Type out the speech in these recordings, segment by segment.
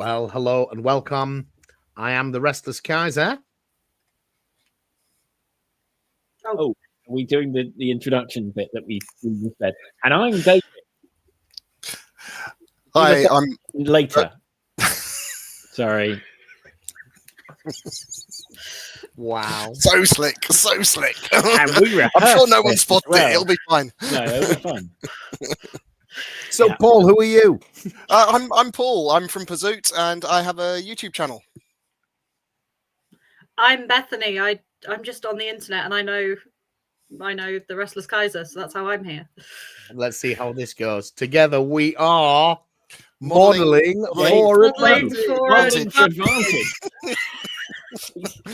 Well, hello and welcome. I am the Restless Kaiser. Oh, are we doing the introduction bit that we just said? And I'm David. Hi, I'm later. Sorry. Wow. So slick. And we I'm sure no one this spotted as well. it. It'll be fine. No, it'll be fine. So, Yeah. Paul, who are you? I'm Paul. I'm from Pazoot, and I have a YouTube channel. I'm Bethany. I'm just on the internet, and I know the Restless Kaiser, so that's how I'm here. Let's see how this goes. Together we are Modelling for Modelling for advantage.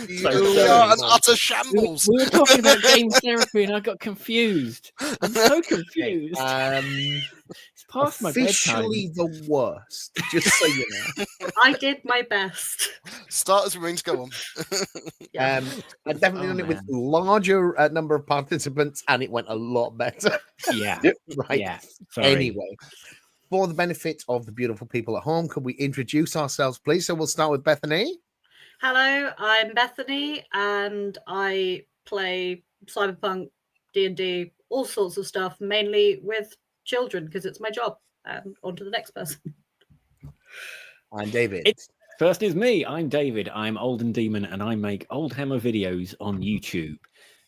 You are an utter shambles. We were talking about game therapy, and I got confused. I'm so confused. It's past my bedtime. Officially the worst, just so you know. I did my best. Start as remains, go on. Yeah. I've definitely done it with larger number of participants, and it went a lot better. Yeah. Right. Yeah. Sorry. Anyway, for the benefit of the beautiful people at home, could we introduce ourselves, please? So we'll start with Bethany. Hello, I'm Bethany, and I play Cyberpunk, D&D, all sorts of stuff, mainly with children because it's my job. And on to the next person. I'm David. First is me. I'm David. I'm Old and Demon, and I make Old Hammer videos on YouTube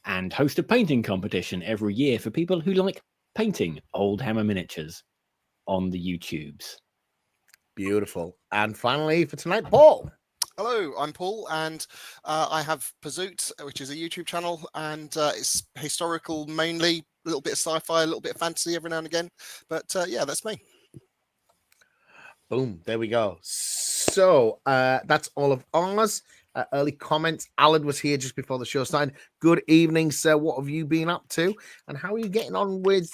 and host a painting competition every year for people who like painting Old Hammer miniatures on the YouTubes. Beautiful. And finally, for tonight, Paul. Hello, I'm Paul, and I have Pazoot, which is a YouTube channel, and it's historical mainly, a little bit of sci-fi, a little bit of fantasy every now and again. But yeah, that's me. Boom. There we go. So that's all of ours. Early comments. Alan was here just before the show started. Good evening, sir. What have you been up to? And how are you getting on with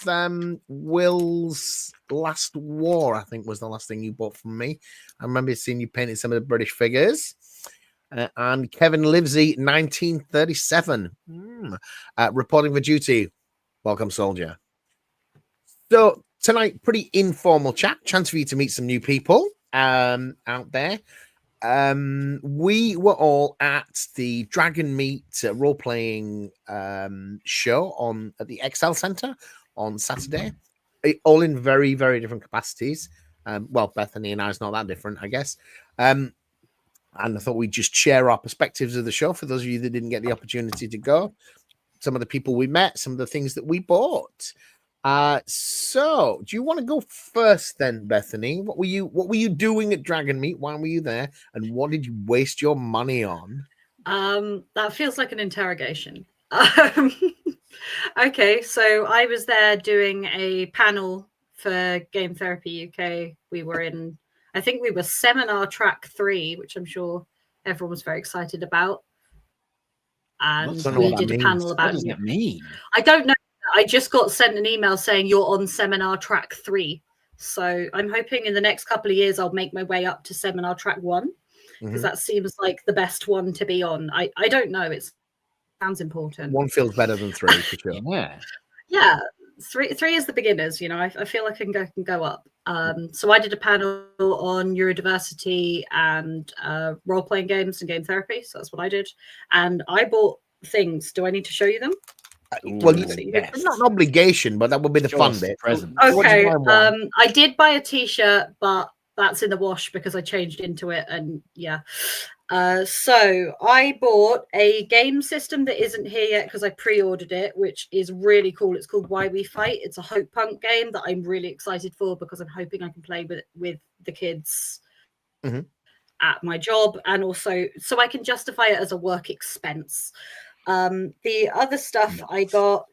Will's Last War? I think was the last thing you bought from me. I remember seeing you painted some of the British figures. And Kevin Livesey, 1937. Reporting for duty. Welcome, soldier. So tonight, pretty informal chat. Chance for you to meet some new people out there. We were all at the Dragonmeet role-playing show at the Excel Center on Saturday, all in very, very different capacities. Well, Bethany and I is not that different, I guess. And I thought we'd just share our perspectives of the show for those of you that didn't get the opportunity to go. Some of the people we met, some of the things that we bought. So do you want to go first then, Bethany? What were you doing at Dragonmeet? Why were you there? And what did you waste your money on? That feels like an interrogation. Okay, so I was there doing a panel for Game Therapy UK. I think we were seminar track 3, which I'm sure everyone was very excited about. And we did a panel about what does that mean? I don't know. I just got sent an email saying you're on seminar track 3. So I'm hoping in the next couple of years I'll make my way up to seminar track 1 because that seems like the best one to be on. I don't know. It sounds important. 1 feels better than 3 for sure. Yeah. 3 is the beginners. You know, I feel like I can go up. So I did a panel on neurodiversity and role-playing games and game therapy. So that's what I did. And I bought things. Do I need to show you them? Well, it's not an obligation, but that would be the fun bit. Okay. I did buy a t-shirt, but that's in the wash because I changed into it. And yeah. So I bought a game system that isn't here yet because I pre-ordered it, which is really cool. It's called Why We Fight. It's a hope punk game that I'm really excited for because I'm hoping I can play with the kids at my job, and also so I can justify it as a work expense. The other stuff I got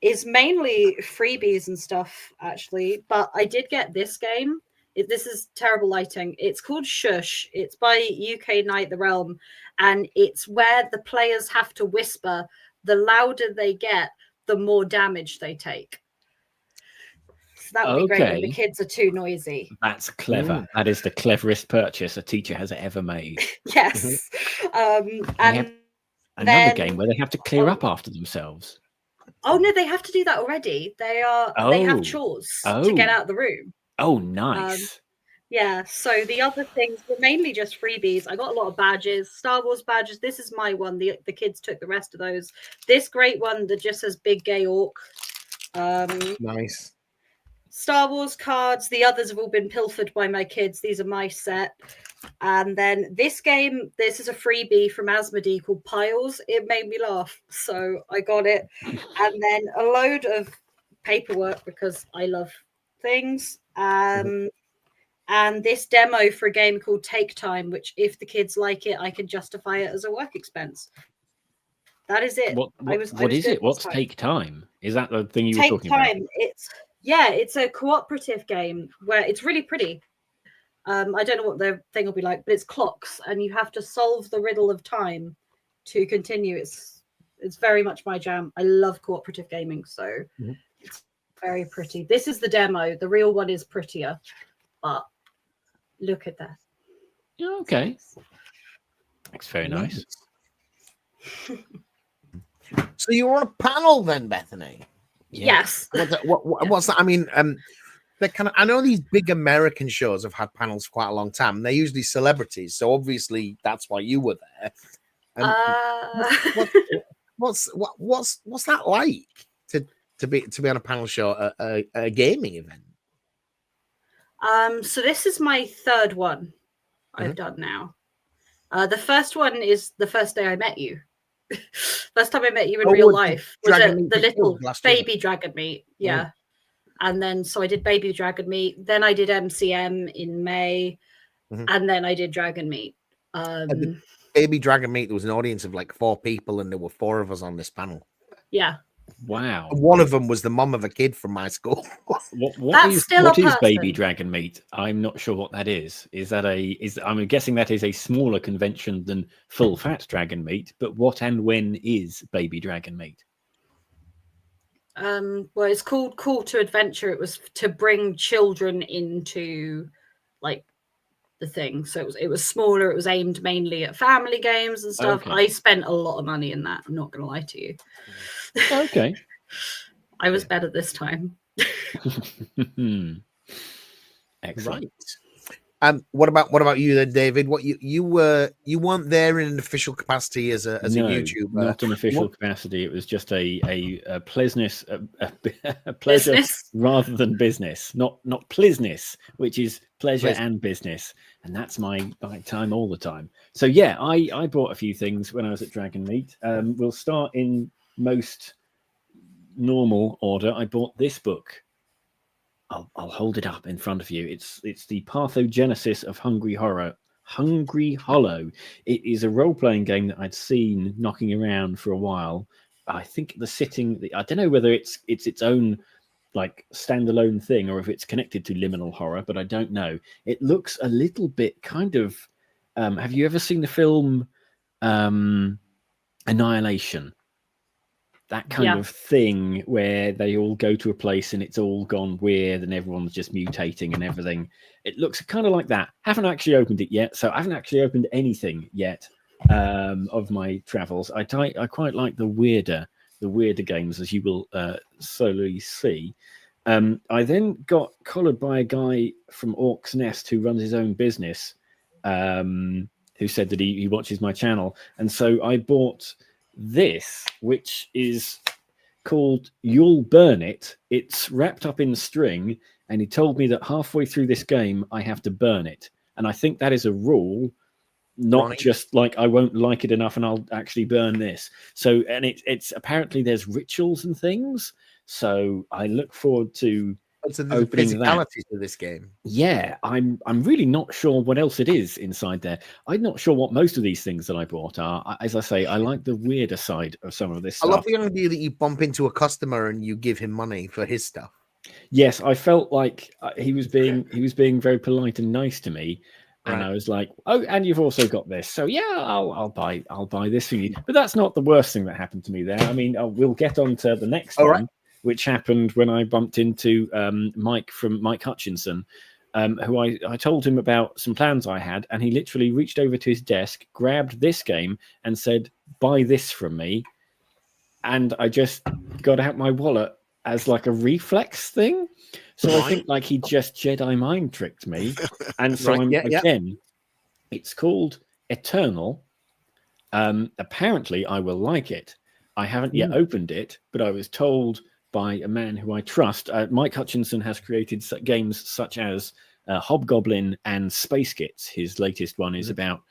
is mainly freebies and stuff, actually, but I did get this game. This is terrible lighting. It's called Shush. It's by UK Night the Realm, and it's where the players have to whisper. The louder they get, the more damage they take. So that would be great when the kids are too noisy. That's clever. That is the cleverest purchase a teacher has ever made. Yes. And another game where they have to clear up after themselves. Oh no, they have to do that already. They have chores to get out of the room. Oh, nice. Yeah, so the other things were mainly just freebies. I got a lot of badges, Star Wars badges. This is my one. The kids took the rest of those. This great one that just says Big Gay Orc. Nice. Star Wars cards. The others have all been pilfered by my kids. These are my set. And then this game, this is a freebie from Asmodee called Piles. It made me laugh, so I got it. And then a load of paperwork because I love things. And this demo for a game called Take Time, which if the kids like it, I can justify it as a work expense. That is it. What is it? What's Take Time? Is that the thing you were talking about? It's a cooperative game where it's really pretty. I don't know what the thing will be like, but it's clocks and you have to solve the riddle of time to continue. It's very much my jam. I love cooperative gaming, so it's very pretty. This is the demo. The real one is prettier, but look at that. Okay. That's very nice. So you were on a panel then, Bethany? Yes. What's that? I mean, they're kind of. I know these big American shows have had panels for quite a long time. They're usually celebrities, so obviously that's why you were there. What's that like to be on a panel show at a gaming event? So this is my third one I've done now. The first one is the first day I met you. First time I met you in real life was at the little baby Dragonmeet. Yeah. And then so I did baby Dragonmeet. Then I did MCM in May. And then I did Dragonmeet. Baby Dragonmeet, there was an audience of like 4 people and there were 4 of us on this panel. Yeah. Wow. One of them was the mum of a kid from my school. What is Baby Dragonmeet? I'm not sure what that is. I'm guessing that is a smaller convention than Full Fat Dragonmeet, but what and when is Baby Dragonmeet? Well, it's called Call to Adventure. It was to bring children into like the thing. So it was smaller. It was aimed mainly at family games and stuff. Okay. I spent a lot of money in that. I'm not going to lie to you. Okay. I was better this time. Excellent. Right. What about you then, David? What you weren't there in an official capacity as a YouTuber? Not an official capacity. It was just a pleasness, a pleasure business rather than business. Not plisness, which is pleasure and business, and that's my time all the time. So yeah, I bought a few things when I was at Dragonmeet. We'll start in most normal order. I bought this book. I'll hold it up in front of you. It's the Pathogenesis of Hungry Hollow. It is a role-playing game that I'd seen knocking around for a while. I think I don't know whether it's its own like standalone thing or if it's connected to Liminal Horror, but I don't know. It looks a little bit kind of. Have you ever seen the film Annihilation? That kind of thing where they all go to a place and it's all gone weird and everyone's just mutating and everything. It looks kind of like that. Haven't actually opened it yet, so I haven't actually opened anything yet of my travels. I quite like the weirder games, as you will slowly see. I then got collared by a guy from Orc's Nest who runs his own business, who said that he watches my channel, and so I bought this, which is called You'll Burn It. It's wrapped up in string, and he told me that halfway through this game I have to burn it, and I think that is a rule, not just like I won't like it enough and I'll actually burn this. So, and it's apparently there's rituals and things, so I look forward to opening physicality to this game. Yeah, I'm really not sure what else it is inside there. I'm not sure what most of these things that I bought are. As I say, I like the weirder side of some of this stuff. I love the idea that you bump into a customer and you give him money for his stuff. Yes, I felt like he was being very polite and nice to me, and I was like, "Oh, and you've also got this, so yeah, I'll buy this for you." But that's not the worst thing that happened to me there. I mean, we'll get on to the next one. Right. Which happened when I bumped into Mike from Mike Hutchinson, who I told him about some plans I had, and he literally reached over to his desk, grabbed this game, and said, "Buy this from me." And I just got out my wallet as like a reflex thing. So I think like he just Jedi mind tricked me. And so again, it's called Eternal. Apparently I will like it. I haven't yet opened it, but I was told by a man who I trust. Mike Hutchinson has created games such as Hobgoblin and Space Gits. His latest one is about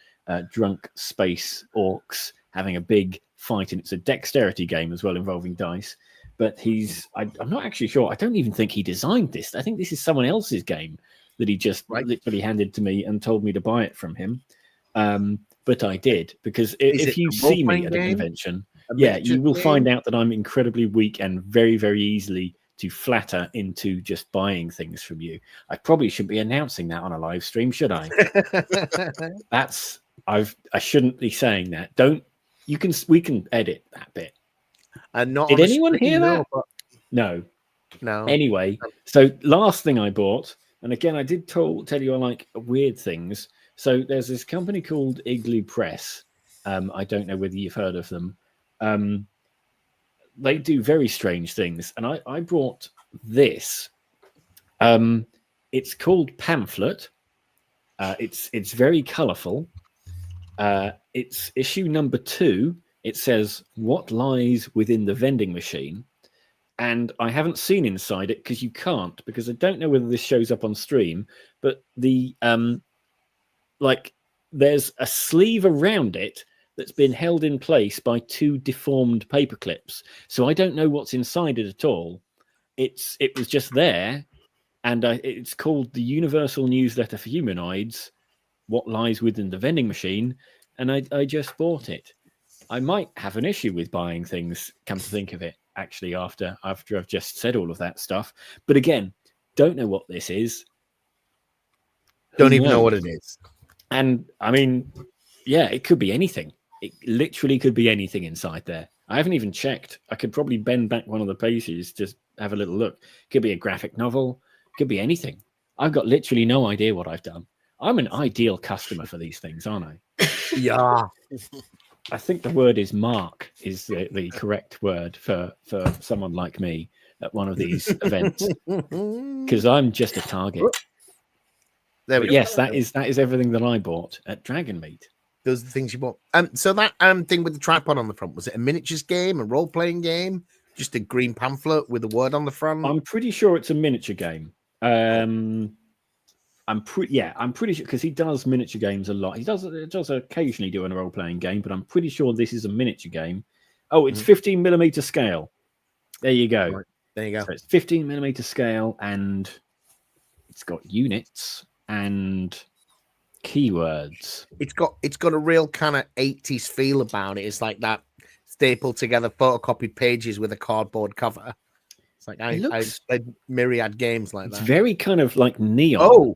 drunk space orcs having a big fight, and it's a dexterity game as well involving dice. But I'm not actually sure. I don't even think he designed this. I think this is someone else's game that he just literally handed to me and told me to buy it from him. But I did, because if you see me at a convention, you will find out that I'm incredibly weak and very, very easily to flatter into just buying things from you. I probably shouldn't be announcing that on a live stream, should I? I shouldn't be saying that. We can edit that bit. Did anyone hear that? No. Anyway, so last thing I bought, and again, I did tell you I like weird things. So there's this company called Igloo Press. I don't know whether you've heard of them. They do very strange things, and I brought this. It's called Pamphlet. It's very colourful. It's issue number 2. It says what lies within the vending machine, and I haven't seen inside it because you can't, because I don't know whether this shows up on stream, but the there's a sleeve around it that's been held in place by 2 deformed paper clips. So I don't know what's inside it at all. It was just there, and it's called the Universal Newsletter for Humanoids, What Lies Within the Vending Machine, and I just bought it. I might have an issue with buying things, come to think of it, actually, after I've just said all of that stuff. But again, don't know what this is. Don't even know what it is. And I mean, yeah, it could be anything. It literally could be anything inside there. I haven't even checked. I could probably bend back one of the pages, just have a little look. Could be a graphic novel. Could be anything. I've got literally no idea what I've done. I'm an ideal customer for these things, aren't I? Yeah. I think the word is mark is the correct word for someone like me at one of these events, because I'm just a target. There we go. Yes, that is everything that I bought at Dragonmeet. Those are the things you bought. So that thing with the tripod on the front, was it a miniatures game, a role-playing game, just a green pamphlet with a word on the front? I'm pretty sure it's a miniature game. I'm pretty sure, because he does miniature games a lot. He does occasionally do a role-playing game, but I'm pretty sure this is a miniature game. Oh, it's 15mm scale. There you go. Right. There you go. So it's 15mm scale, and it's got units and keywords. It's got a real kind of 80s feel about it. It's like that stapled together photocopied pages with a cardboard cover. It's like I played myriad games like that. It's very kind of like neon.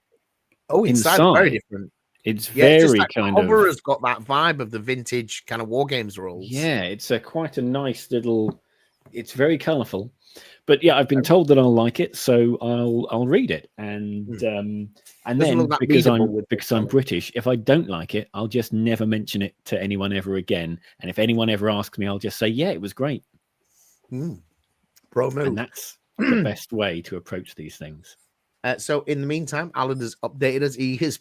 Oh, inside very different. It's very like kind the of. cover has got that vibe of the vintage kind of war games rules. Yeah, it's quite a nice little. It's very colourful, but yeah, I've been told that I'll like it, so I'll read it, and then because I'm British, if I don't like it, I'll just never mention it to anyone ever again. And if anyone ever asks me, I'll just say, yeah, it was great. Pro move. And that's the best way to approach these things. So in the meantime, Alan has updated us. He has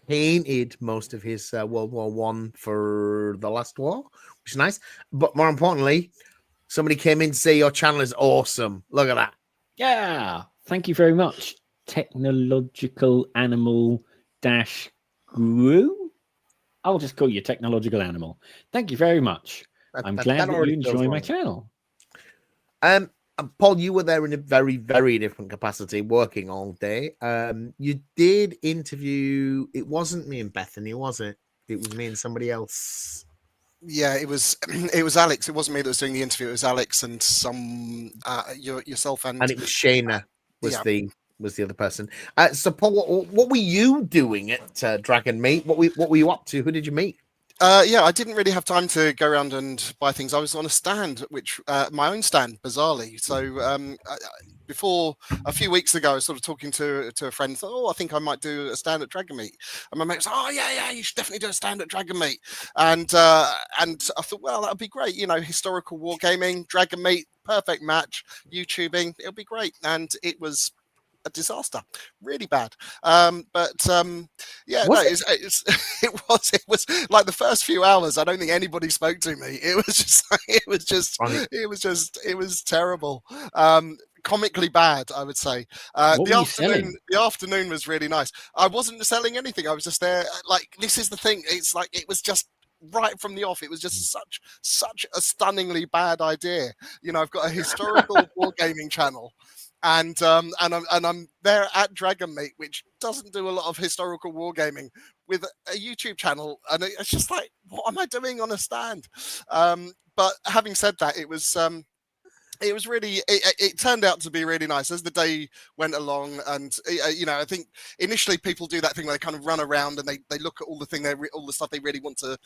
painted most of his World War I for the last war, which is nice. But more importantly, somebody came in to say your channel is awesome. Look at that. Yeah. Thank you very much. Technological Animal Guru. I'll just call you Technological Animal. Thank you very much. I'm glad that you enjoy my channel. Paul, you were there in a very, very different capacity, working all day. You did interview. It wasn't me and Bethany, was it? It was me and somebody else. Yeah, it was Alex. It wasn't me that was doing the interview. It was Alex and some yourself and it was Shayna was the other person. So Paul, what were you doing at Dragonmeet? What were you up to? Who did you meet? I didn't really have time to go around and buy things. I was on a stand, which my own stand, bizarrely. So before a few weeks ago, I was sort of talking to a friend. Thought, oh, I think I might do a stand at Dragonmeet. And my mate was, oh yeah, you should definitely do a stand at Dragonmeet. And I thought, well, that would be great. Historical wargaming, Dragonmeet, perfect match, YouTubing, it'll be great. And it was a disaster, really bad. Yeah, no, it was like the first few hours. I don't think anybody spoke to me. It was terrible. Comically bad, I would say. The afternoon was really nice. I wasn't selling anything. I was just there. Like, this is the thing. It's like it was just right from the off. It was just such a stunningly bad idea. I've got a historical wargaming channel. And I'm there at Dragonmeet, which doesn't do a lot of historical wargaming, with a YouTube channel, and it's just like, what am I doing on a stand? But having said that, it was really, it turned out to be really nice as the day went along. And I think initially people do that thing where they kind of run around and they look at all the stuff they really want to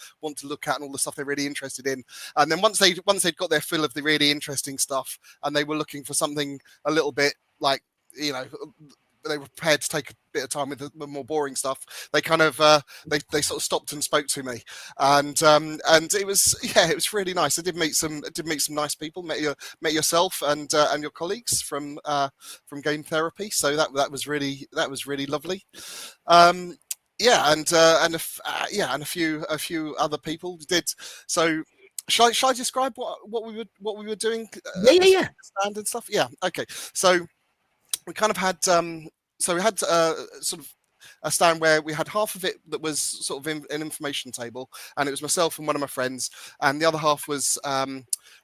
look at and all the stuff they're really interested in. And then once they'd got their fill of the really interesting stuff and they were looking for something a little bit like, they were prepared to take a bit of time with the more boring stuff, they kind of they sort of stopped and spoke to me, and it was really nice. I did meet some nice people. Met yourself and your colleagues from Game Therapy. So that was really lovely. And a few other people did. So shall I describe what we were doing? Yeah. Standard stuff. Yeah. Okay. So we kind of had sort of a stand where we had half of it that was sort of an information table, and it was myself and one of my friends, and the other half was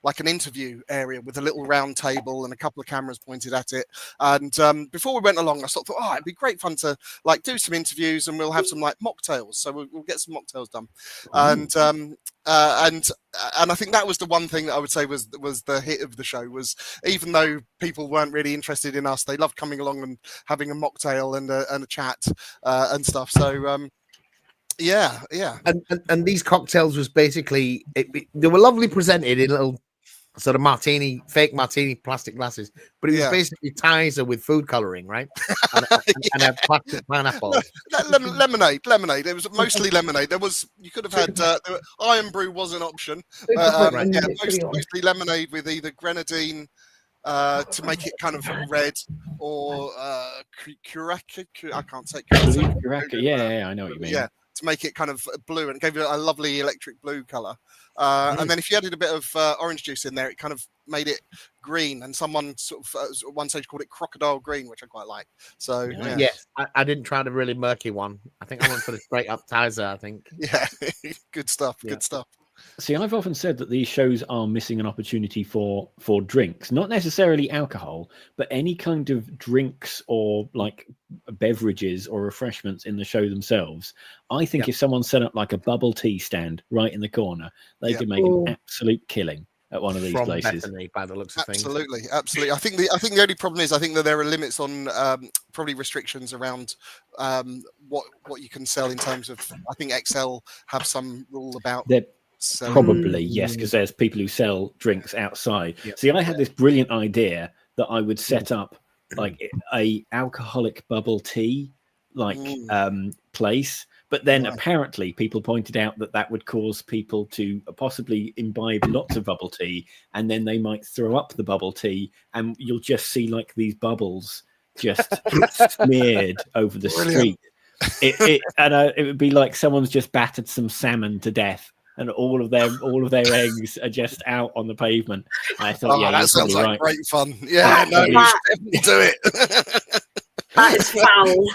like an interview area with a little round table and a couple of cameras pointed at it. And before we went along, I sort of thought, it'd be great fun to like do some interviews, and we'll have some like mocktails. So we'll get some mocktails done. And I think that was the one thing that I would say was the hit of the show. Was even though people weren't really interested in us, they loved coming along and having a mocktail and a chat and stuff. So yeah. And these cocktails was basically they were lovely presented in little sort of fake martini plastic glasses, but it was basically Tizer with food coloring, right? And a plastic pineapple. Lemonade. It was mostly lemonade. You could have had Iron Brew was an option. Mostly lemonade with either grenadine to make it kind of red, or curacao. I can't say curacao. Yeah, I know what you mean. Yeah, to make it kind of blue, and it gave it a lovely electric blue color. And then if you added a bit of orange juice in there, it kind of made it green. And someone sort of at one stage called it crocodile green, which I quite like. So yes, I didn't try the really murky one. I think I went for the straight up Tizer. I think. Yeah, good stuff. Good stuff. See, I've often said that these shows are missing an opportunity for drinks, not necessarily alcohol, but any kind of drinks or like beverages or refreshments in the show themselves. I think if someone set up like a bubble tea stand right in the corner, they could make an absolute killing at one of these places. Bethany, by the looks of things. Absolutely. I think the only problem is I think that there are limits on probably restrictions around what you can sell in terms of. I think XL have some rule about. Probably, yes, because there's people who sell drinks outside. See, I had this brilliant idea that I would set up like a alcoholic bubble tea place, but then apparently people pointed out that would cause people to possibly imbibe lots of bubble tea, and then they might throw up the bubble tea, and you'll just see like these bubbles just smeared over the street. It would be like someone's just battered some salmon to death, and all of their eggs are just out on the pavement. I thought, that sounds like great fun. Yeah, no, you should definitely do it. That is foul.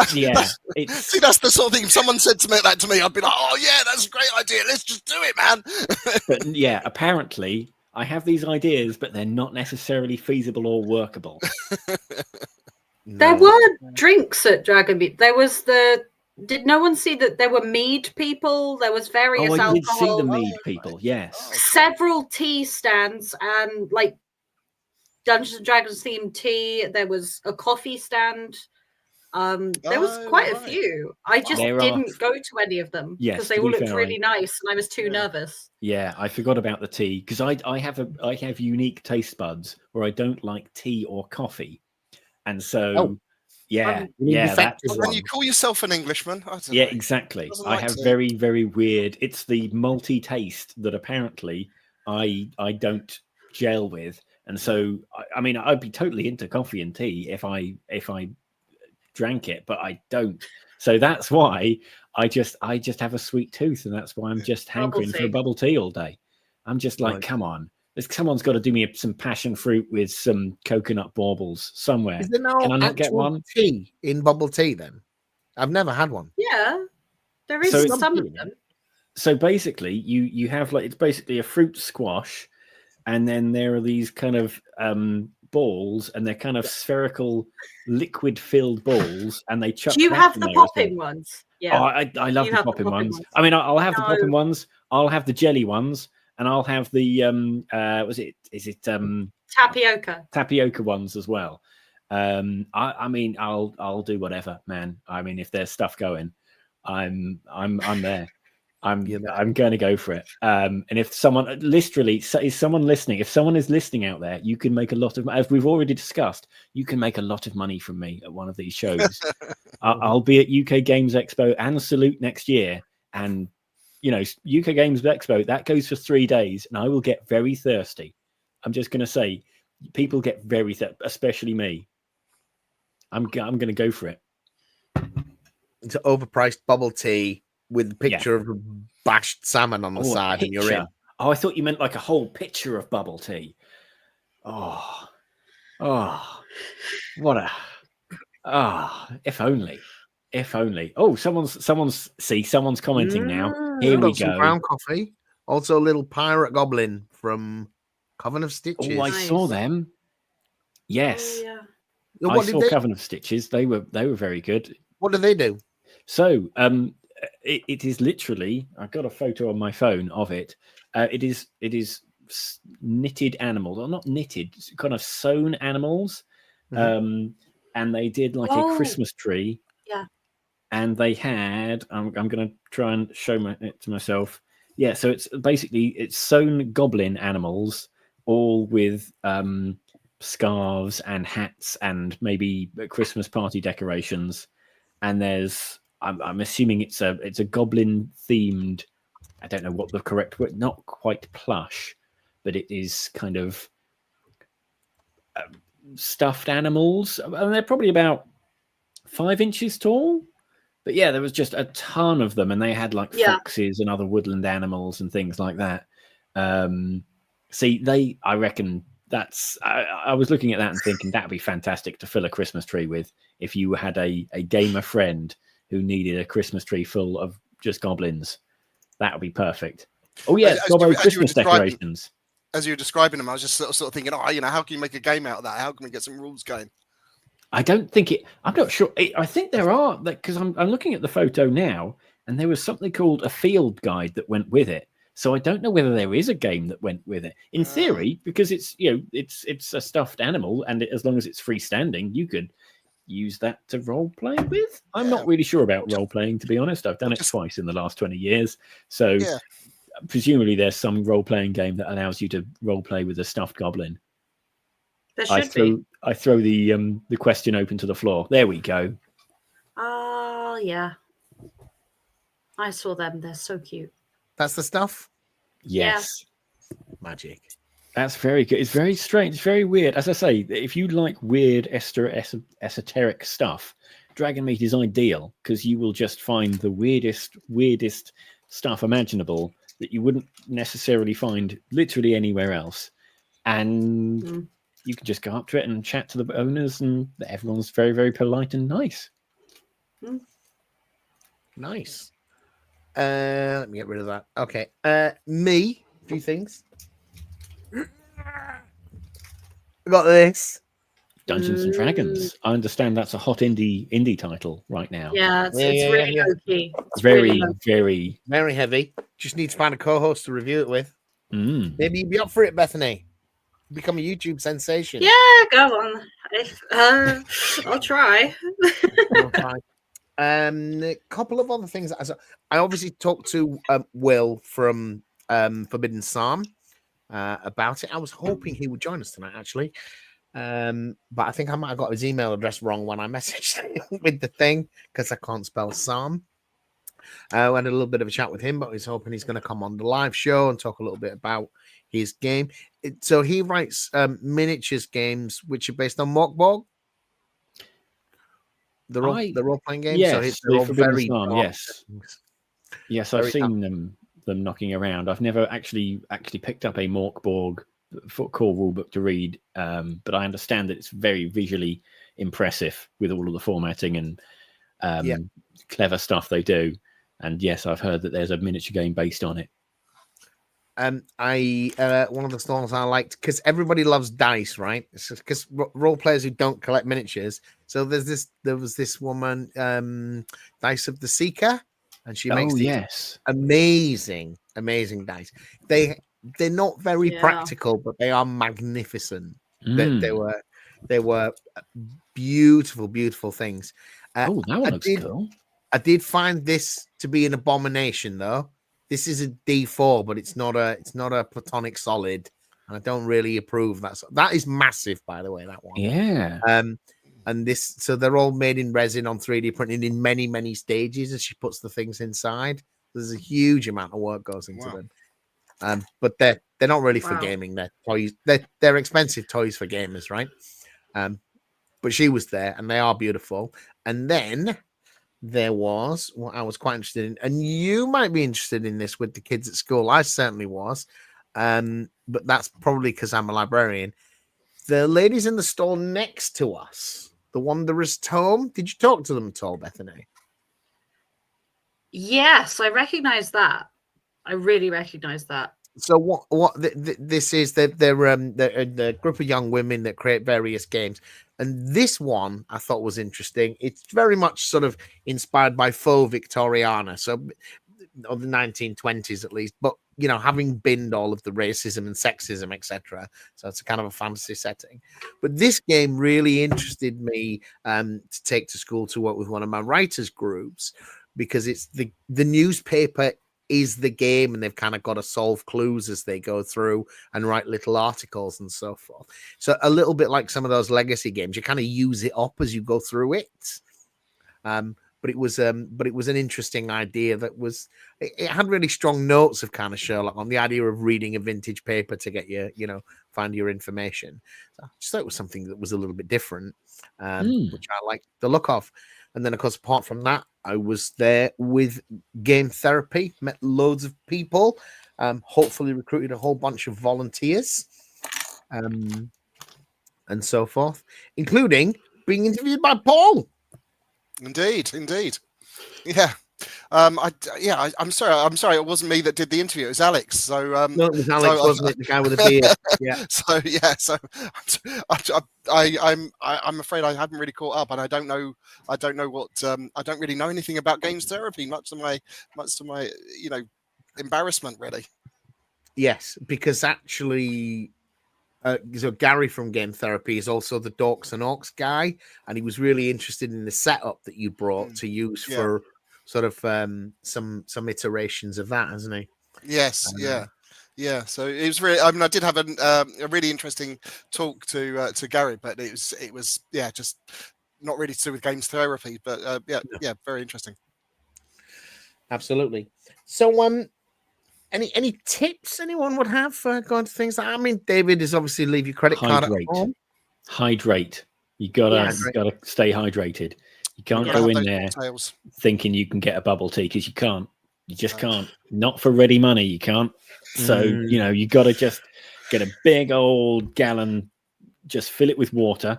See, that's the sort of thing. If someone said that to me, I'd be like, "Oh yeah, that's a great idea. Let's just do it, man." But yeah, apparently I have these ideas, but they're not necessarily feasible or workable. There were drinks at Dragonmeet. There was Did no one see that there were mead people? There was various alcohol. I did see the mead people, yes. Several tea stands and like Dungeons and Dragons themed tea. There was a coffee stand. There was quite a few. I just didn't go to any of them because they all looked really nice, and I was too nervous. Yeah, I forgot about the tea because I have unique taste buds where I don't like tea or coffee, and so that's when you call yourself an Englishman. I don't know. Exactly. I have very, very weird. It's the multi taste that apparently I don't gel with, and so I mean I'd be totally into coffee and tea if I drank it, but I don't. So that's why I just have a sweet tooth, and that's why I'm just hankering for a bubble tea all day. I'm just like, come on, someone's got to do me some passion fruit with some coconut baubles somewhere. Is there no Can I not get one? Tea in bubble tea then? I've never had one. Yeah, there is some of them. So basically, you have it's basically a fruit squash, and then there are these kind of balls, and they're kind of spherical, liquid-filled balls, and they chuck. Do you have the popping ones? Yeah, I love the popping ones. I mean, I'll have the popping ones. I'll have the jelly ones, and I'll have the tapioca ones as well. I mean, I'll do whatever, man. I mean, if there's stuff going, I'm there. I'm going to go for it. And if someone is someone listening, if someone is listening out there, you can make a lot of, as we've already discussed, you can make a lot of money from me at one of these shows. I'll be at UK Games Expo and Salute next year, and UK Games Expo, that goes for 3 days, and I will get very thirsty. I'm just going to say, people get very thirsty, especially me. I'm going to go for it. It's overpriced bubble tea with a picture of a bashed salmon on the side, and you're in. Oh, I thought you meant like a whole pitcher of bubble tea. If only. Oh, someone's commenting now. Here we go. Some brown coffee. Also a little pirate goblin from Coven of Stitches. Oh, I saw them. Yes. Oh, yeah. I saw Coven of Stitches. They were very good. What do they do? So, it is literally, I've got a photo on my phone of it. It is knitted animals, or not knitted, kind of sewn animals. And they did like a Christmas tree. Yeah. And they had, I'm going to try and show it to myself. Yeah, so it's basically sewn goblin animals, all with scarves and hats and maybe Christmas party decorations. And there's, I'm assuming it's a goblin themed. I don't know what the correct word. Not quite plush, but it is kind of stuffed animals. And they're probably about 5 inches tall. But yeah, there was just a ton of them, and they had like foxes and other woodland animals and things like that. I reckon that's. I was looking at that and thinking that'd be fantastic to fill a Christmas tree with if you had a gamer friend who needed a Christmas tree full of just goblins. That would be perfect. Oh yeah, Christmas decorations. As you were describing them, I was just sort of thinking, how can you make a game out of that? How can we get some rules going? I don't think it. I'm not sure. I think there are, because I'm looking at the photo now, and there was something called a field guide that went with it. So I don't know whether there is a game that went with it. In theory, because it's a stuffed animal, and as long as it's freestanding, you could use that to role play with. I'm not really sure about role playing, to be honest. I've done it twice in the last 20 years, so presumably there's some role playing game that allows you to role play with a stuffed goblin. I throw the question open to the floor. There we go. Oh, yeah. I saw them. They're so cute. That's the stuff? Yes. Yeah. Magic. That's very good. It's very strange. It's very weird. As I say, if you like weird esoteric stuff, Dragonmeet is ideal, because you will just find the weirdest stuff imaginable that you wouldn't necessarily find literally anywhere else. And you can just go up to it and chat to the owners, and everyone's very, very polite and nice. Nice. Let me get rid of that. Okay. A few things. I got this. Dungeons and Dragons. I understand that's a hot indie title right now. Yeah, it's really low key. It's very, really very heavy. Just need to find a co-host to review it with. Maybe you'd be up for it, Bethany. become a YouTube sensation. Yeah, go on. I'll try. A couple of other things. I obviously talked to Will from Forbidden Psalm about it. I was hoping he would join us tonight, actually. But I think I might have got his email address wrong when I messaged him with the thing because I can't spell Psalm. I had a little bit of a chat with him, but he's hoping he's going to come on the live show and talk a little bit about his game. So he writes miniatures games which are based on Morkborg. The role playing games. Yes, so they're all very Psalm, yes. Yes, I've seen them knocking around. I've never actually picked up a Morkborg core rulebook to read, but I understand that it's very visually impressive with all of the formatting and clever stuff they do. And yes, I've heard that there's a miniature game based on it. One of the songs I liked, because everybody loves dice, right? Because role players who don't collect miniatures. So there was this woman, Dice of the Seeker, and she makes these amazing dice. They're not very practical, but they are magnificent. They were beautiful things. That one looks cool. I did find this to be an abomination, though. This is a D4, but it's not a platonic solid, and I don't really approve that. That is massive, by the way. That one, yeah. And so they're all made in resin on 3D printing in many stages as she puts the things inside. There's a huge amount of work goes into them. But they're not really for gaming. They're toys. They're expensive toys for gamers, right? But she was there, and they are beautiful. And then there was what I was quite interested in, and you might be interested in this with the kids at school. I certainly was, but that's probably because I'm a librarian. The ladies in the store next to us, the Wanderer's Tome. Did you talk to them at all, Bethany? Yes, I recognize that. I really recognize that. So this is? They're a group of young women that create various games, and this one I thought was interesting. It's very much sort of inspired by faux Victoriana, so of the 1920s at least. But having binned all of the racism and sexism, etc. So it's a kind of a fantasy setting. But this game really interested me to take to school to work with one of my writers' groups, because it's the newspaper is the game, and they've kind of got to solve clues as they go through and write little articles and so forth. So a little bit like some of those legacy games, you kind of use it up as you go through it. But it was an interesting idea that was, it had really strong notes of kind of Sherlock on the idea of reading a vintage paper to get find your information. So I just thought it was something that was a little bit different, which I liked the look of. And then, of course, apart from that, I was there with Game Therapy, met loads of people, hopefully recruited a whole bunch of volunteers, and so forth, including being interviewed by Paul. Indeed. Yeah. I'm sorry. It wasn't me that did the interview. It was Alex. So no, it was Alex, wasn't it? The guy with the beard. Yeah. So I'm afraid I haven't really caught up, and I don't know what I don't really know anything about Games Therapy, much to my embarrassment, really. Yes, because actually, so Gary from Game Therapy is also the Dorks and Orcs guy, and he was really interested in the setup that you brought to use for sort of some iterations of that, hasn't he? Yes, yeah. So it was really. I mean, I did have a really interesting talk to Gary, but it was just not really to do with Games Therapy, but very interesting. Absolutely. So, any tips anyone would have for going to things like? I mean, David is obviously leave your credit card at home. Hydrate. You gotta stay hydrated. You can't go in there thinking you can get a bubble tea, because you can't. You just can't. Not for ready money, you can't. So, you got to just get a big old gallon, just fill it with water.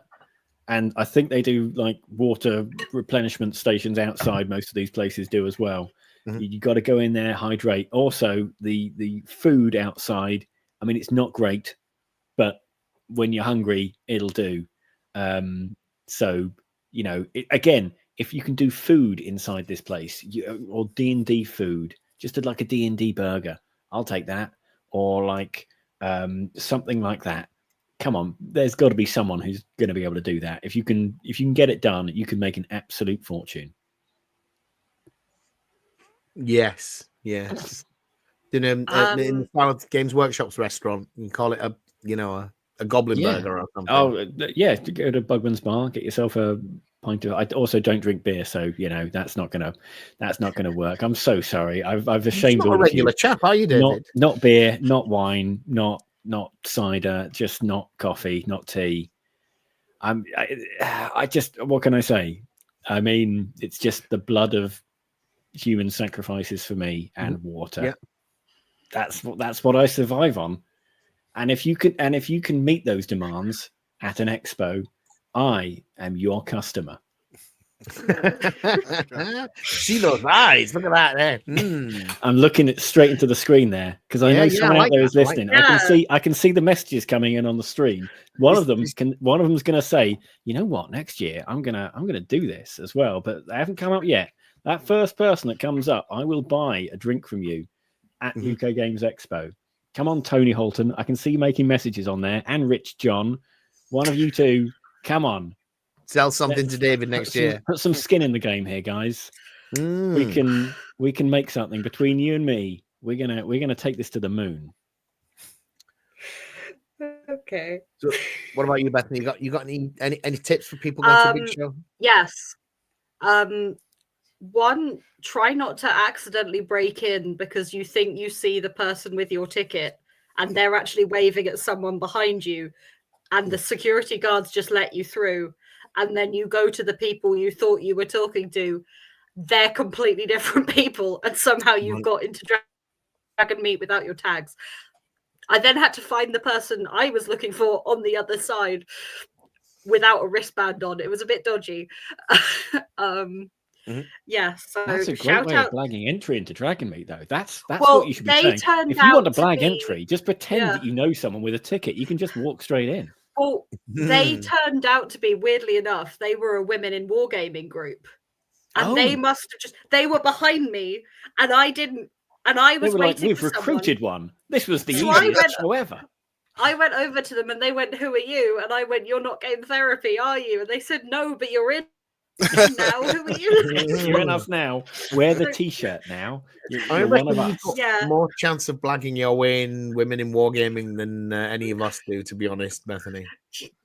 And I think they do like water replenishment stations outside. Most of these places do as well. Mm-hmm. You got to go in there, hydrate. Also, the food outside, I mean, it's not great, but when you're hungry, it'll do. So, again, if you can do food inside this place, or D&D food, just like a D&D burger, I'll take that. Or like something like that. come on, there's got to be someone who's going to be able to do that. If you can get it done, you can make an absolute fortune. Yes. In the Silent Games Workshop's restaurant, you can call it a goblin burger or something. Oh yeah, go to Bugman's Bar, get yourself a pint of. I also don't drink beer, so that's not gonna work. I'm so sorry. I've ashamed all of you. Not a regular chap, are you, David? Not beer, not wine, not cider, just not coffee, not tea. I just, what can I say? I mean, it's just the blood of human sacrifices for me and water. Yeah. That's what I survive on. And if you can meet those demands at an expo, I am your customer. See those eyes. Look at that there. I'm looking straight into the screen there because I know someone out there is listening. I can see the messages coming in on the screen. One of them's going to say, you know what, next year I'm gonna do this as well, but they haven't come up yet. That first person that comes up, I will buy a drink from you at UK Games Expo. Come on, Tony Holton. I can see you making messages on there, and Rich John. One of you two, come on. Sell something to David next year. Put some skin in the game here, guys. We can make something between you and me. We're gonna take this to the moon. Okay. So, what about you, Bethany? You got any tips for people going to a big show? Yes. One, try not to accidentally break in because you think you see the person with your ticket and they're actually waving at someone behind you, and the security guards just let you through. And then you go to the people you thought you were talking to. They're completely different people. And somehow you've got into Dragonmeet without your tags. I then had to find the person I was looking for on the other side without a wristband on. It was a bit dodgy. Yeah, so that's a great way of blagging entry into Dragonmeet, though. That's what you should be saying. If you want to blag entry, just pretend that you know someone with a ticket. You can just walk straight in. Well, they turned out to be, weirdly enough, they were a women in wargaming group. And they must have they were behind me, and I didn't, and I was waiting we've for recruited someone. one. This was the easiest show ever. I went over to them and they went, "Who are you?" And I went, "You're not game therapy, are you?" And they said, "No, but you're in now. Who are you?" You're in us now. Wear the t-shirt now. I reckon you've got more chance of blagging your way in women in wargaming than any of us do, to be honest, Bethany.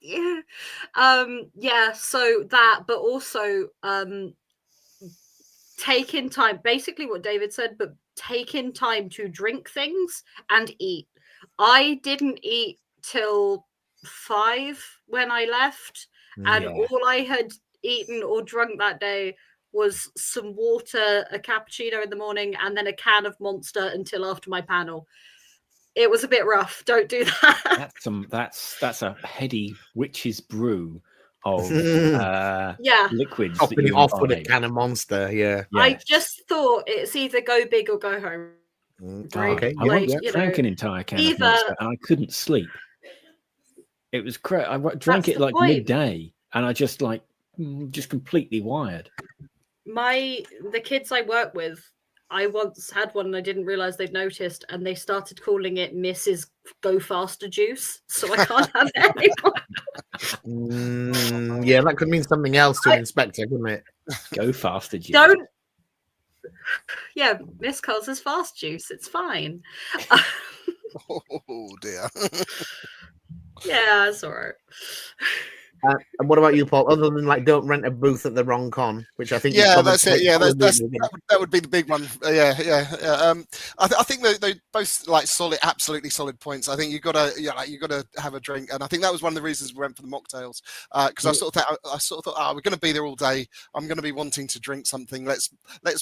Yeah. So that, but also taking time, basically what David said, but taking time to drink things and eat. I didn't eat till 5 when I left, and all I had eaten or drunk that day was some water, a cappuccino in the morning, and then a can of Monster until after my panel. It was a bit rough. Don't do that. That's a heady witch's brew of liquids. Topping it off with a can of Monster. Yeah. I just thought it's either go big or go home. Okay. I drank an entire can of Monster and I couldn't sleep. It was crazy. I drank it like midday, and I just completely wired. The kids I work with, I once had one and I didn't realize they'd noticed, and they started calling it Mrs. Go Faster Juice, so I can't have it anymore. Yeah, that could mean something else to an inspector, couldn't it? Go Faster Juice. Don't. Yeah, Miss Coles is fast juice. It's fine. Oh dear. Yeah, it's all right. And what about you, Paul? Other than don't rent a booth at the wrong con, which I think that's it. Yeah, that would be the big one. I think they both solid, absolutely solid points. I think you got to have a drink, and I think that was one of the reasons we went for the mocktails, because I sort of thought, we're going to be there all day. I'm going to be wanting to drink something. Let's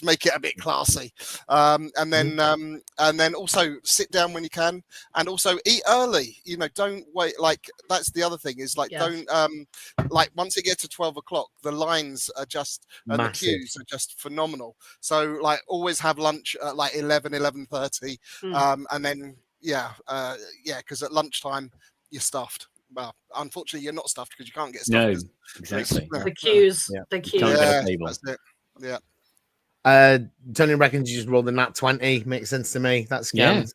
make it a bit classy, and then also sit down when you can, and also eat early. Don't wait. That's the other thing is don't. Once it gets to 12 o'clock, the lines are just and the queues are just phenomenal. So always have lunch at 11:30, and then because at lunchtime you're stuffed. Well, unfortunately, you're not stuffed because you can't get stuffed. No, exactly. The queues. Tony reckons you just rolled the nat 20. Makes sense to me. That's scams.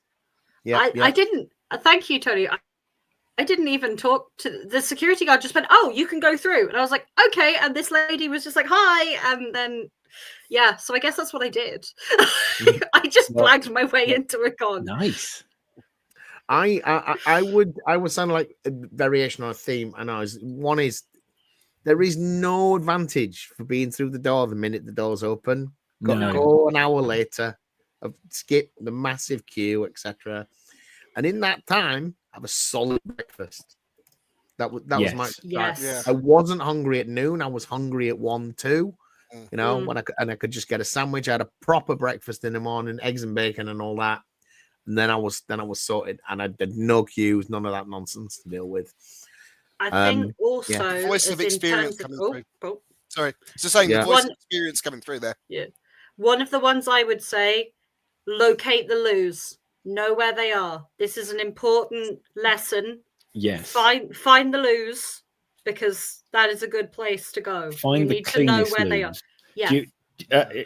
I didn't. Thank you, Tony. I didn't even talk to the security guard. Just went, "Oh, you can go through," and I was like, "Okay." And this lady was just like, "Hi," and then yeah. So I guess that's what I did. I just blagged my way into a con. Nice. I would sound like a variation on a theme, and one is there is no advantage for being through the door the minute the door's open. Got to go an hour later, skip the massive queue, etc. And in that time, have a solid breakfast. That was my yes. I wasn't hungry at noon. I was hungry at 1, 2. You know, when I could just get a sandwich. I had a proper breakfast in the morning, eggs and bacon and all that. And then I was sorted, and I did no queues, none of that nonsense to deal with. I think also voice of experience coming through. Oh. Sorry, it's just saying the voice of experience coming through there. Yeah, one of the ones I would say: locate the loos, know where they are. This is an important lesson. Yes, find the loos, because that is a good place to go. You need to know where they are. Yeah.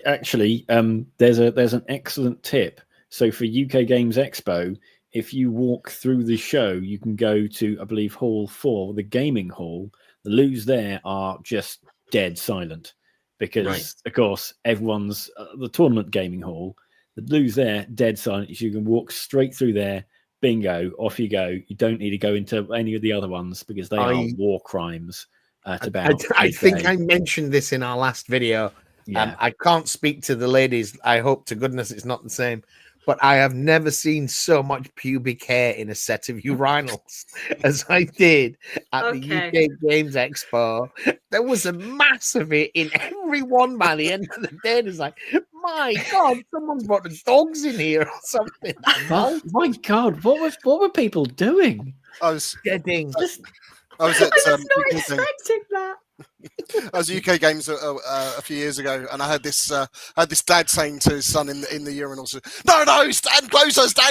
Actually, there's an excellent tip. So for UK Games Expo, if you walk through the show, you can go to, I believe, Hall 4, the gaming hall. The loos there are just dead silent because, of course, everyone's the tournament gaming hall. The loos there, dead silent. So you can walk straight through there. Bingo, off you go. You don't need to go into any of the other ones because they are war crimes. I think I mentioned this in our last video. Yeah. I can't speak to the ladies. I hope to goodness it's not the same. But I have never seen so much pubic hair in a set of urinals as I did at the UK Games Expo. There was a mass of it in every one by the end of the day. It's like, my God, someone's brought the dogs in here or something. Oh my God, what were people doing? I was getting. I was at not expecting that. I was at UK Games a few years ago, and I had this dad saying to his son in the urinals, "No, stand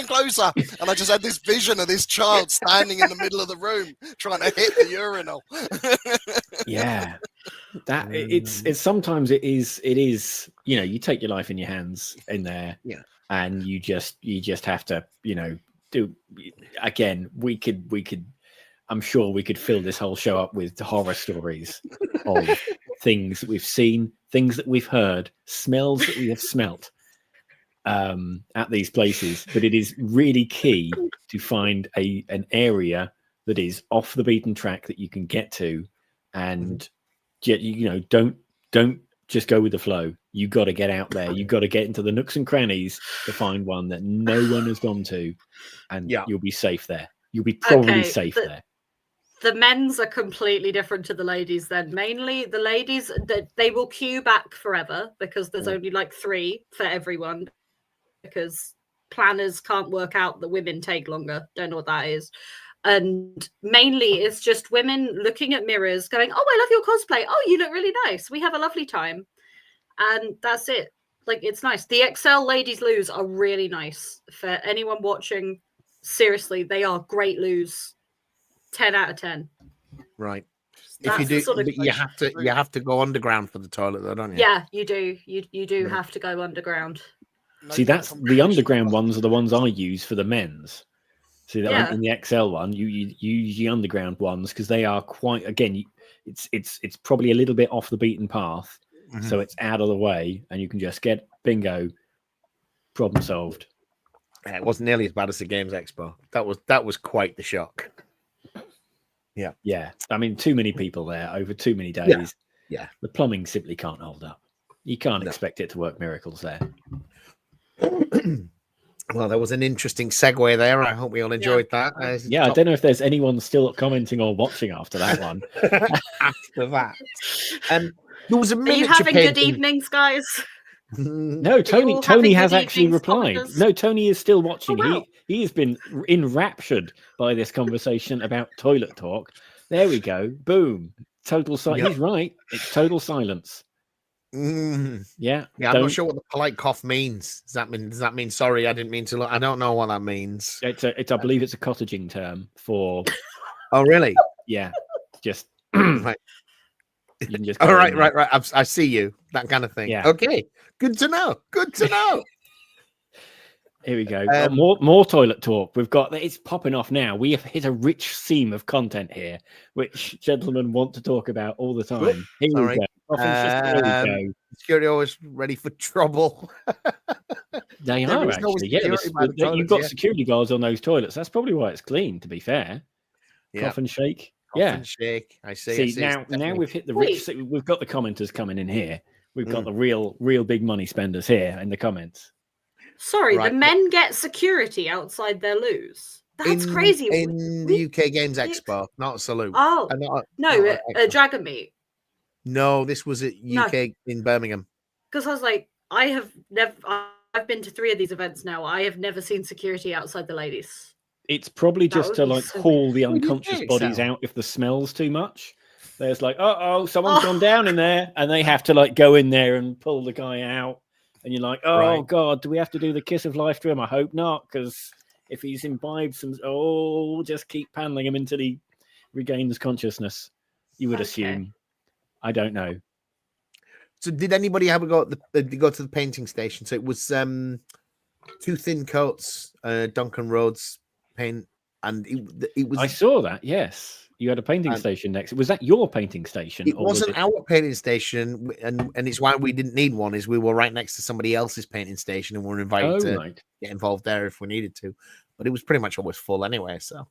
closer!" And I just had this vision of this child standing in the middle of the room trying to hit the urinal. Yeah, that it's sometimes it is. You know, you take your life in your hands in there, and you just have to do. Again, we could. I'm sure we could fill this whole show up with horror stories of things that we've seen, things that we've heard, smells that we have smelt at these places. But it is really key to find an area that is off the beaten track that you can get to, and don't just go with the flow. You got to get out there. You got to get into the nooks and crannies to find one that no one has gone to, and you'll be safe there. You'll be probably safe there. The men's are completely different to the ladies then. Mainly the ladies, they will queue back forever because there's only like 3 for everyone, because planners can't work out that women take longer. Don't know what that is. And mainly it's just women looking at mirrors going, "Oh, I love your cosplay. Oh, you look really nice. We have a lovely time." And that's it. Like, it's nice. The XL ladies loos are really nice. For anyone watching, seriously, they are great loos. 10 out of 10. Right. That's if you do, but you have to go underground for the toilet, though, don't you? Yeah, you do. You do have to go underground. See, that's the underground ones are the ones I use for the men's. See that in the XL one, you use the underground ones because they are quite. Again, it's probably a little bit off the beaten path, so it's out of the way, and you can just get bingo, problem solved. Yeah, it wasn't nearly as bad as the Games Expo. That was quite the shock. Yeah. I mean, too many people there over too many days. Yeah. The plumbing simply can't hold up. You can't expect it to work miracles there. Well, there was an interesting segue there. I hope we all enjoyed that. I don't know if there's anyone still commenting or watching after that one. After that, there was a miniature. Are you having good evenings, guys? No, Tony has actually replied. Comments? No, Tony is still watching. Oh, wow. He has been enraptured by this conversation about toilet talk. There we go. Boom. Total silence. He's right. It's total silence. Yeah. I'm not sure what the polite cough means. Does that mean sorry? I didn't mean to look. I don't know what that means. I believe it's a cottaging term for. Oh, really? Yeah. Just right. You can just right. I see you. That kind of thing. Yeah. Okay. Good to know. Here we go. More toilet talk. We've got it's popping off now. We have hit a rich seam of content here, which gentlemen want to talk about all the time. Here we go. Security always ready for trouble. They are actually. You've got security guards on those toilets. That's probably why it's clean. To be fair, cough and shake. And shake. I see. Now we've hit the rich. We've got the commenters coming in here. We've got the real big money spenders here in the comments. Sorry, the men get security outside their loos. That's crazy. In the UK Games Expo, not a salute. Oh, no, Dragonmeet. No, this was at UK in Birmingham. Because I was like, I've been to 3 of these events now. I have never seen security outside the ladies. It's probably just to haul the unconscious bodies out if the smell's too much. There's like, someone's gone down in there, and they have to go in there and pull the guy out. And you're like, God, do we have to do the kiss of life to him? I hope not, because if he's imbibed some, just keep paneling him until he regains consciousness. You would assume. I don't know. So, did anybody ever go to the painting station? So it was 2 thin coats, Duncan Rhodes paint, and it was. I saw that. Yes. You had a painting station next. Was that your painting station? It wasn't our painting station, and it's why we didn't need one. Is we were right next to somebody else's painting station, and we were invited to get involved there if we needed to. But it was pretty much always full anyway. So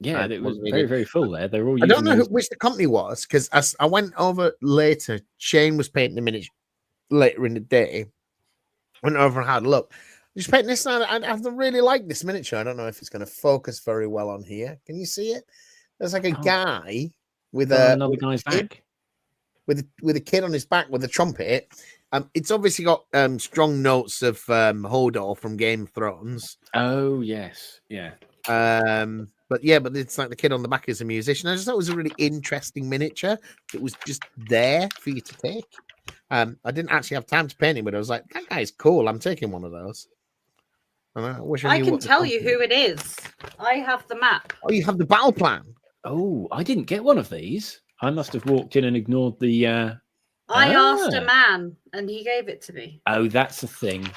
yeah, it was very, very full there. They're all. I don't know which the company was, because as I went over later, Shane was painting the miniature later in the day. Went over and had a look. Just painting this, and I really like this miniature. I don't know if it's going to focus very well on here. Can you see it? There's like a guy with another guy's back, with a kid on his back with a trumpet. It's obviously got strong notes of Hodor from Game of Thrones. Oh yes, yeah. But it's like the kid on the back is a musician. I just thought it was a really interesting miniature. It was just there for you to take. I didn't actually have time to paint it, but I was like, that guy's cool. I'm taking one of those. I can tell you who it is. I have the map. Oh, you have the battle plan. Oh, I didn't get one of these. I must have walked in and ignored the. I asked a man, and he gave it to me. Oh, that's the thing.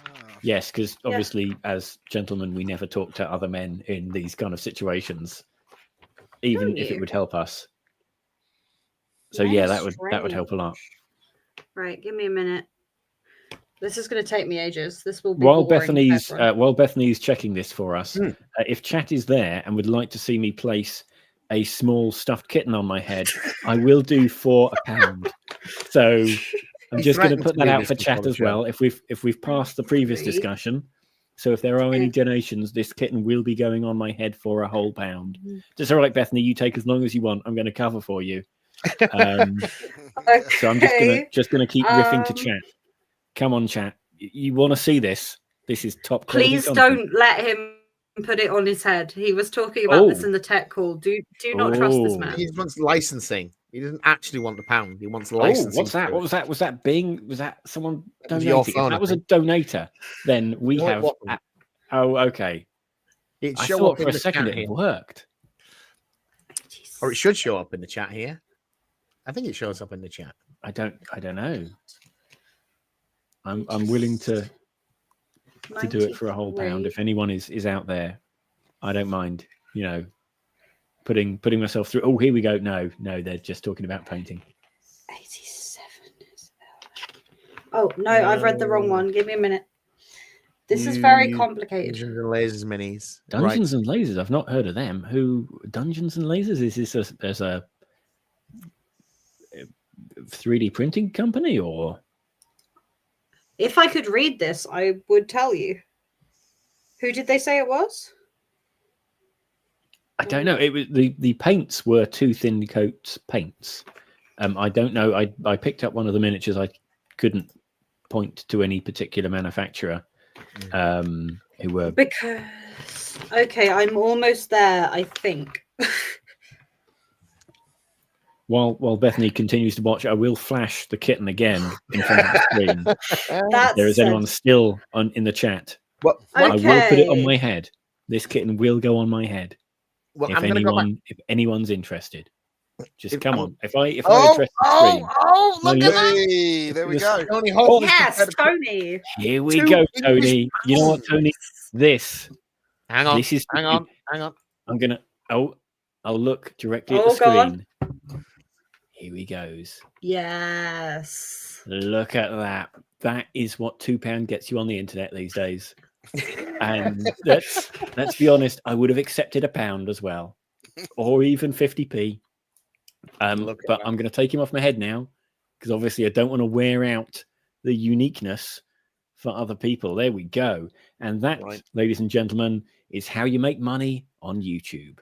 Yes, because obviously, as gentlemen, we never talk to other men in these kind of situations, even if it would help us. So that would help a lot. Right, give me a minute. This is going to take me ages. This will be while Bethany's checking this for us. If chat is there and would like to see me place a small stuffed kitten on my head, I will do for £1. So I'm just going to put that out for chat as well. If we've passed the previous discussion, so if there are any donations, this kitten will be going on my head for £1. Just all right, Bethany. You take as long as you want. I'm going to cover for you. So I'm just gonna keep riffing to chat. Come on, chat. You want to see this? This is top quality. Please don't let him put it on his head. He was talking about this in the tech call. Do not trust this man. He wants licensing. He doesn't actually want the £1. He wants licensing. What's that? What was that? Was that someone donating? If that was a donator, then we have. Okay. I thought for a second it worked. Or it should show up in the chat here. I think it shows up in the chat. I don't know. I'm willing to do it for £1. If anyone is out there, I don't mind, putting myself through. Oh, here we go. No, they're just talking about painting. 87. Oh, no, I've read the wrong one. Give me a minute. This is very complicated. Dungeons and Lasers minis. Dungeons and Lasers. I've not heard of them. Who? Dungeons and Lasers? Is this as a 3D printing company, or? If I could read this, I would tell you. Who did they say it was? I don't know. It was the paints were 2 thin coats paints. I don't know. I picked up one of the miniatures. I couldn't point to any particular manufacturer. Who were because I'm almost there, I think. While Bethany continues to watch, I will flash the kitten again in front of the screen. If there is anyone still in the chat, I will put it on my head. This kitten will go on my head. Well, if anyone's interested, just come on. If I address the screen, look at that! There we go. Yes, Tony. Here we go, Tony. You know what, Tony? This. Hang on. This is. Hang on. Hang on. I'm gonna. Oh, I'll look directly at the God. screen. Here he goes. Yes. Look at that. That is what £2 gets you on the internet these days. And let's be honest, I would have accepted £1 as well, or even 50p. But I'm going to take him off my head now, because obviously I don't want to wear out the uniqueness for other people. There we go. And that, ladies and gentlemen, is how you make money on YouTube.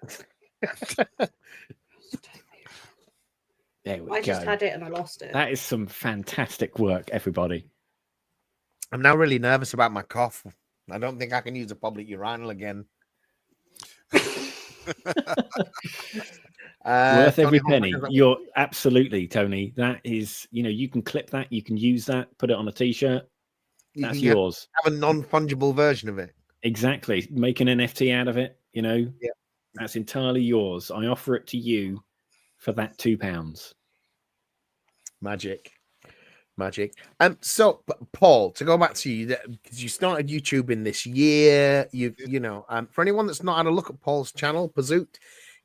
There we go. I just had it and I lost it. That is some fantastic work, everybody. I'm now really nervous about my cough. I don't think I can use a public urinal again. Worth every penny. You're absolutely, Tony. That is, you can clip that, you can use that, put it on a t-shirt. That's yours. Have a non-fungible version of it. Exactly. Make an NFT out of it. That's entirely yours. I offer it to you for that £2. Magic. So Paul, to go back to you, because you started YouTube in this year, for anyone that's not had a look at Paul's channel, Pazoot,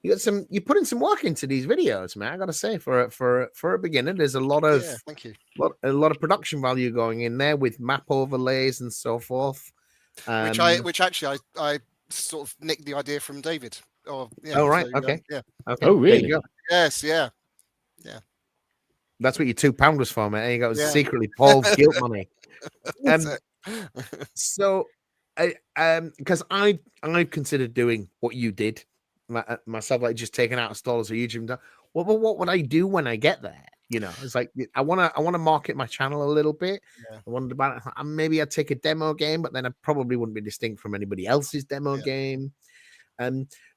you put in some work into these videos, man. I gotta say, for a beginner, there's a lot of thank you. A lot of production value going in there with map overlays and so forth. Which actually I sort of nicked the idea from David. Okay. Okay. Oh, really? Yes. Yeah. That's what your £2 was for, mate. You got secretly Paul's guilt money. So, because I've considered doing what you did myself, like just taking out a stall as a YouTube. What would I do when I get there? It's like I want to market my channel a little bit. I wondered about it. Maybe I'd take a demo game, but then I probably wouldn't be distinct from anybody else's demo game.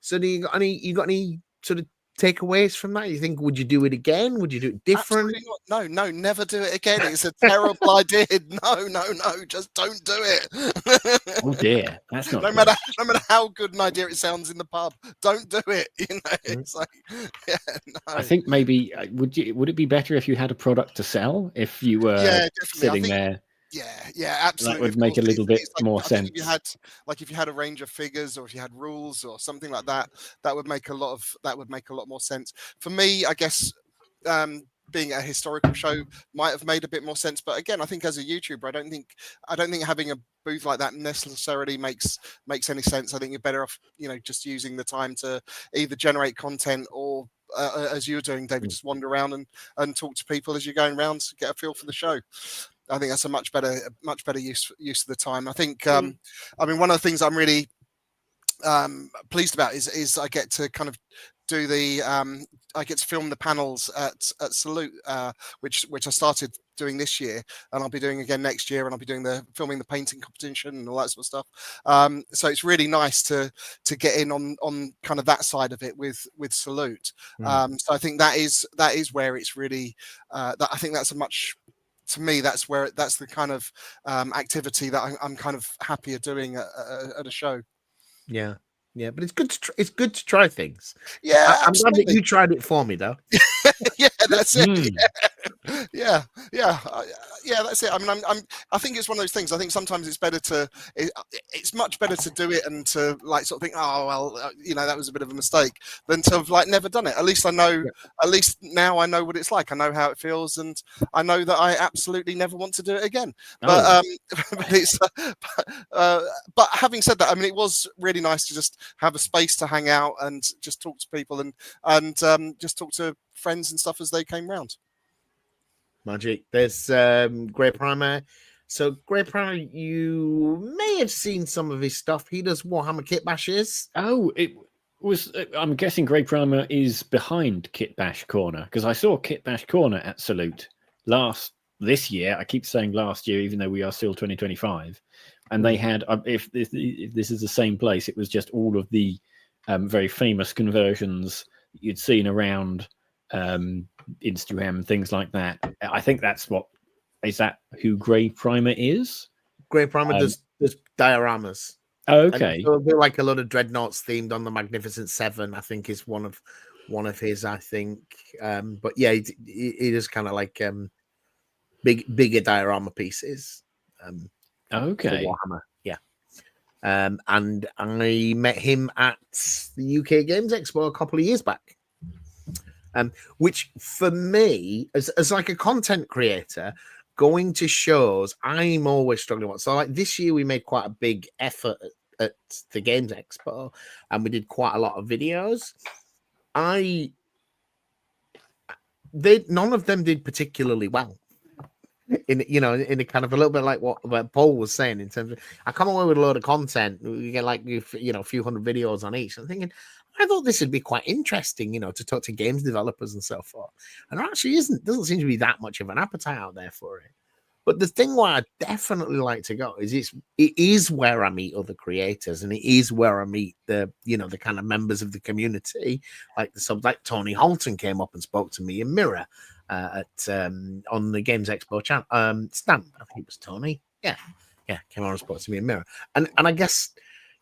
So do you got any sort of takeaways from that? You think, would you do it again? Would you do it different? No, never do it again. It's a terrible idea. No, just don't do it. Oh dear, that's not no matter how good an idea it sounds in the pub, don't do it. It's like, no. I think maybe would it be better if you had a product to sell, if you were sitting there? Yeah, absolutely. That would make a little bit more sense. If you had a range of figures, or if you had rules or something like that, that would make a lot more sense. For me, I guess being a historical show might have made a bit more sense. But again, I think as a YouTuber, I don't think having a booth like that necessarily makes any sense. I think you're better off, just using the time to either generate content or as you're doing, David, just wander around and talk to people as you're going around to get a feel for the show. I think that's a much better use of the time. I think, one of the things I'm really pleased about is I get to kind of do I get to film the panels at Salute, which I started doing this year, and I'll be doing again next year, and I'll be filming the painting competition and all that sort of stuff. So it's really nice to get in on kind of that side of it with Salute. So I think that is where it's really that I think that's to me, that's the kind of activity that I'm kind of happier doing at a show. Yeah, but it's good to try things. Yeah, I'm glad that you tried it for me, though. Yeah, that's it. Yeah, that's it. I mean, I think it's one of those things. I think sometimes it's much better to do it and to sort of think, oh well, that was a bit of a mistake, than to have never done it. At least I know. Yeah. At least now I know what it's like. I know how it feels, and I know that I absolutely never want to do it again. But but having said that, I mean, it was really nice to just have a space to hang out and just talk to people and just talk to friends and stuff as they came round. Magic. There's Grey Primer. So Grey Primer, you may have seen some of his stuff. He does Warhammer Kit Bashes. Oh, it was. I'm guessing Grey Primer is behind Kit Bash Corner, because I saw Kit Bash Corner at Salute this year. I keep saying last year, even though we are still 2025. And they had, if this is the same place, it was just all of the very famous conversions you'd seen around Instagram and things like that. I think is that who Grey Primer is? Grey Primer does dioramas. Okay. So they're like a lot of dreadnoughts themed on the Magnificent Seven, I think, is one of his, I think. But yeah, it is kind of like bigger diorama pieces. Okay. Warhammer. Yeah. and I met him at the UK Games Expo a couple of years back. Which for me, as like a content creator, going to shows, I'm always struggling with. So like this year, we made quite a big effort at the Games Expo, and we did quite a lot of videos. None of them did particularly well. In a kind of a little bit like what Paul was saying in terms of, I come away with a load of content, we get like a few hundred videos on each. I'm thinking, I thought this would be quite interesting, to talk to games developers and so forth. And there actually doesn't seem to be that much of an appetite out there for it. But the thing where I definitely like to go is it is where I meet other creators, and it is where I meet the kind of members of the community, like like Tony Holton came up and spoke to me in Mirror on the Games Expo stand. I think it was Tony. Yeah, came on and spoke to me in Mirror, and I guess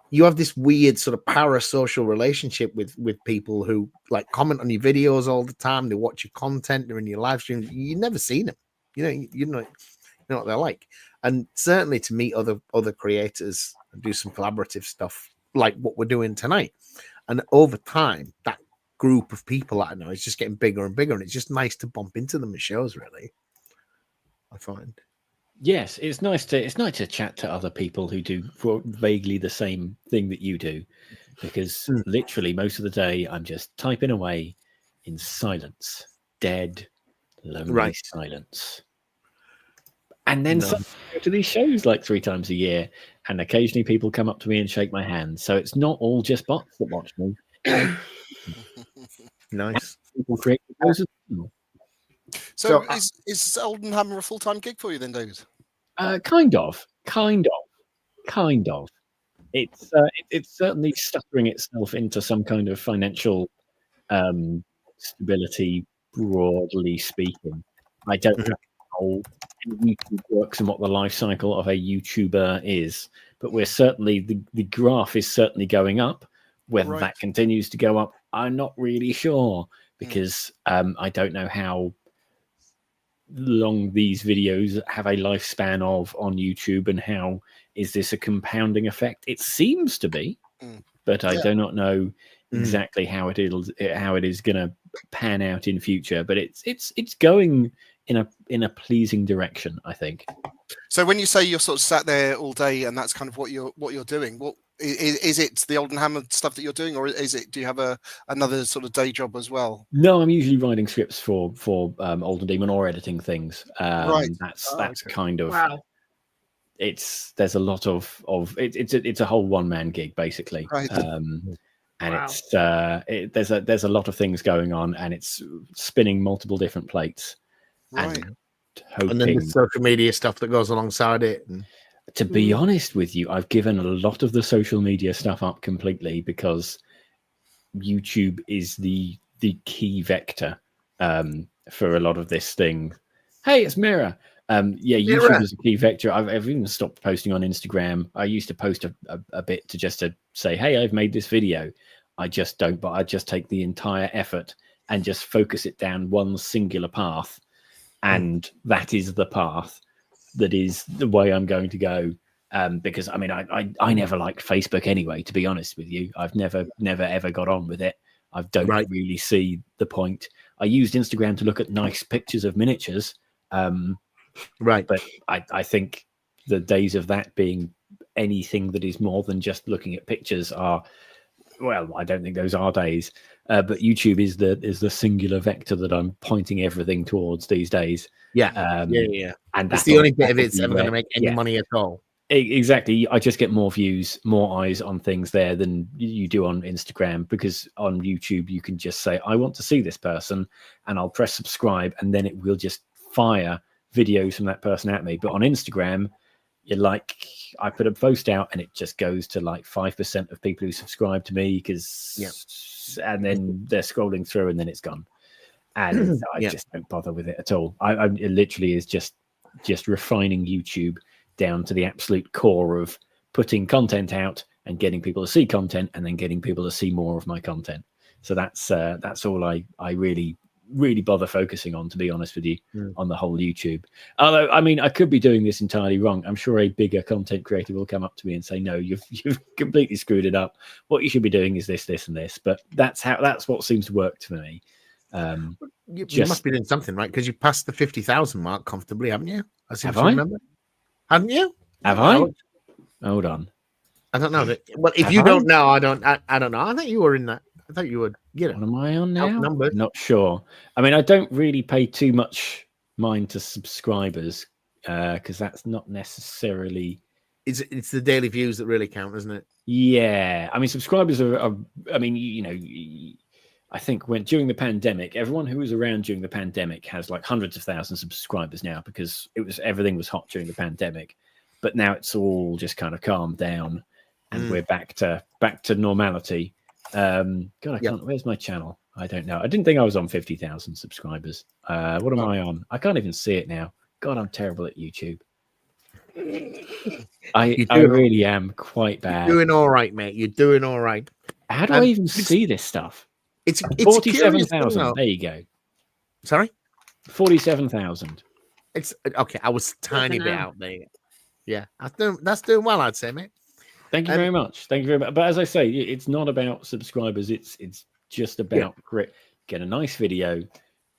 you have this weird sort of parasocial relationship with people who like comment on your videos all the time. They watch your content. They're in your live streams. You never seen them. You know what they're like. And certainly to meet other creators and do some collaborative stuff like what we're doing tonight. And over time, that group of people that I know is just getting bigger and bigger, and it's just nice to bump into them at shows, really, I find. Yes, it's nice to chat to other people who do vaguely the same thing that you do, because literally most of the day I'm just typing away in silence, dead, lonely silence. And then go to these shows like 3 times a year, and occasionally people come up to me and shake my hand. So it's not all just bots that watch me. Nice. People create those as well. So is Oldham Hammer a full-time gig for you then, David? Kind of. It's certainly stuttering itself into some kind of financial stability, broadly speaking. I don't know how YouTube works and what the life cycle of a YouTuber is, but we're certainly the graph is certainly going up. Whether that continues to go up, I'm not really sure, because I don't know how long these videos have a lifespan of on YouTube, and how is this a compounding effect? It seems to be, but I do not know exactly how it is going to pan out in future. But it's going in a pleasing direction, I think. So when you say you're sort of sat there all day and that's kind of what you're doing, what is it the Oldham Hammer stuff that you're doing, or do you have another sort of day job as well? No, I'm usually writing scripts for Oldham Demon, or editing things. That's kind of there's a lot of it's a whole one-man gig basically. And there's a lot of things going on, and it's spinning multiple different plates. And then the social media stuff that goes alongside it. To be honest with you, I've given a lot of the social media stuff up completely, because YouTube is the key vector for a lot of this thing. Hey, it's Mirror. YouTube is a key vector. I've even stopped posting on Instagram. I used to post a bit to say, hey, I've made this video. I just don't, but I just take the entire effort and just focus it down one singular path. And that is the path that is the way I'm going to go. Because I mean, I never liked Facebook anyway, to be honest with you. I've never ever got on with it. I don't really see the point. I used Instagram to look at nice pictures of miniatures. But I think the days of that being anything that is more than just looking at pictures are, well, I don't think those are days. But YouTube is the singular vector that I'm pointing everything towards these days. And that's the only bit of it's ever going to make any money at all. Exactly. I just get more views, more eyes on things there than you do on Instagram, because on YouTube you can just say, I want to see this person, and I'll press subscribe, and then it will just fire videos from that person at me. But on Instagram, you're like, I put a post out and it just goes to like 5% of people who subscribe to me, and then they're scrolling through and then it's gone. And I just don't bother with it at all. It literally is just refining YouTube down to the absolute core of putting content out and getting people to see content, and then getting people to see more of my content. So that's all I really really bother focusing on, to be honest with you, on the whole YouTube. Although, I mean, I could be doing this entirely wrong. I'm sure a bigger content creator will come up to me and say, no, you've completely screwed it up. What you should be doing is this, this, and this. But that's what seems to work for me. You must be doing something right, because you passed the 50,000 mark comfortably, haven't you? Have I? Remember. Haven't you? Have I? Hold on. I don't know. Well, if you don't know, I don't know. I think you were in that. I thought you were, you know. What am I on now? Outnumbered. Not sure. I mean, I don't really pay too much mind to subscribers because that's not necessarily. It's the daily views that really count, isn't it? Yeah. I mean, subscribers are I mean, you know, I think during the pandemic, everyone who was around during the pandemic has like hundreds of thousands of subscribers now, because everything was hot during the pandemic. But now it's all just kind of calmed down, and we're back to normality. God, I can't. Where's my channel? I don't know. I didn't think I was on 50,000 subscribers. What am I on? I can't even see it now. God, I'm terrible at YouTube. I really am quite bad. You're doing all right, mate. You're doing all right. How do I even see this stuff? It's 47,000. There you go. Sorry, 47,000. It's okay. I was tiny bit out there. Yeah, that's doing well, I'd say, mate. Thank you very much. Thank you very much. But as I say, it's not about subscribers. It's just about get a nice video,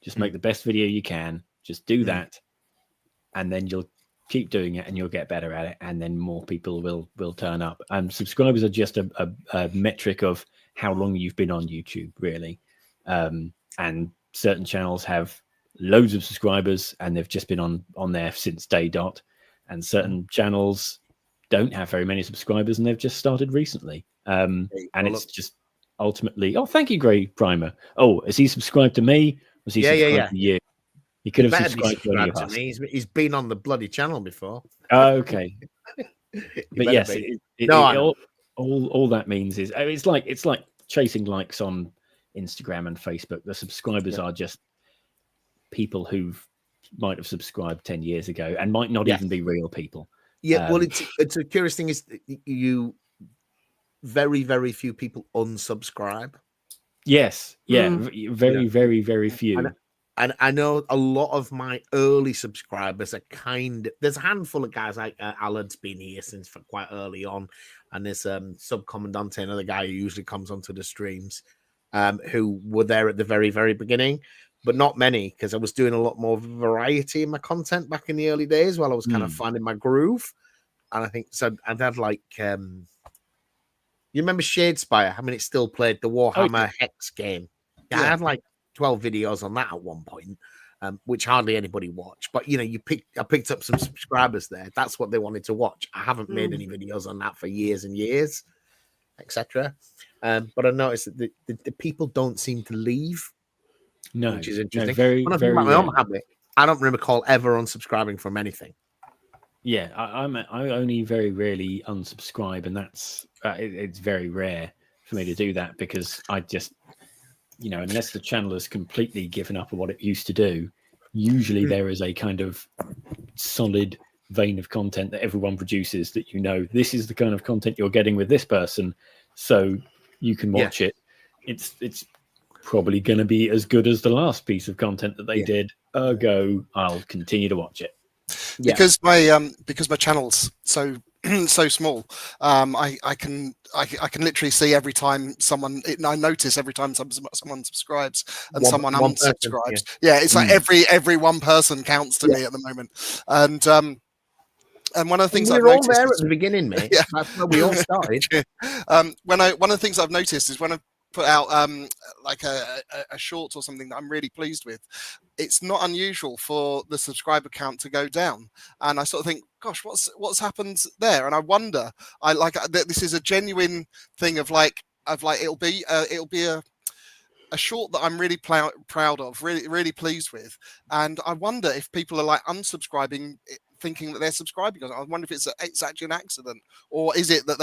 just make the best video you can. Just do that, and then you'll keep doing it, and you'll get better at it, and then more people will turn up. Subscribers are just a metric of how long you've been on YouTube, really. And certain channels have loads of subscribers, and they've just been on there since day dot. And certain channels don't have very many subscribers, and they've just started recently. And it's just ultimately, thank you, Grey Primer. Oh, is he subscribed to me? Was he subscribed to you? He could have subscribed to any of us. He's been on the bloody channel before. Okay. But yes, all that means is it's like chasing likes on Instagram and Facebook. The subscribers are just people who might have subscribed 10 years ago and might not even be real people. Yeah, well, it's a curious thing is very, very few people unsubscribe. Yes, very, very, very few. And I know a lot of my early subscribers are there's a handful of guys like Alan's been here since quite early on, and there's Subcommandante, another guy who usually comes onto the streams, who were there at the very, very beginning, but not many, because I was doing a lot more variety in my content back in the early days while I was kind of finding my groove. And I think so. I'd had like, you remember Shadespire? I mean, it still played the Warhammer Hex game. Yeah, I had like 12 videos on that at one point, which hardly anybody watched. But you know, I picked up some subscribers there. That's what they wanted to watch. I haven't made any videos on that for years and years, etc. But I noticed that the people don't seem to leave. No, which is interesting. Very, very. My own habit, I don't recall ever unsubscribing from anything. Yeah, I only very rarely unsubscribe, and that's it's very rare for me to do that, because I just, you know, unless the channel has completely given up on what it used to do, usually there is a kind of solid vein of content that everyone produces that, you know, this is the kind of content you're getting with this person, so you can watch it. It's probably going to be as good as the last piece of content that they did. Ergo, I'll continue to watch it. Because my channel's so small, I can literally see every time I notice every time someone subscribes and someone unsubscribes. It's like every one person counts to me at the moment. And one of the things I've noticed there at the beginning, mate. That's where we all started. One of the things I've noticed is when I put out like a short or something that I'm really pleased with, it's not unusual for the subscriber count to go down, and I sort of think, gosh, what's happened there? And I wonder, this is a genuine thing of like it'll be a short that I'm really proud of, really pleased with, and I wonder if people are like unsubscribing thinking that they're subscribing. I wonder if it's actually an accident, or is it that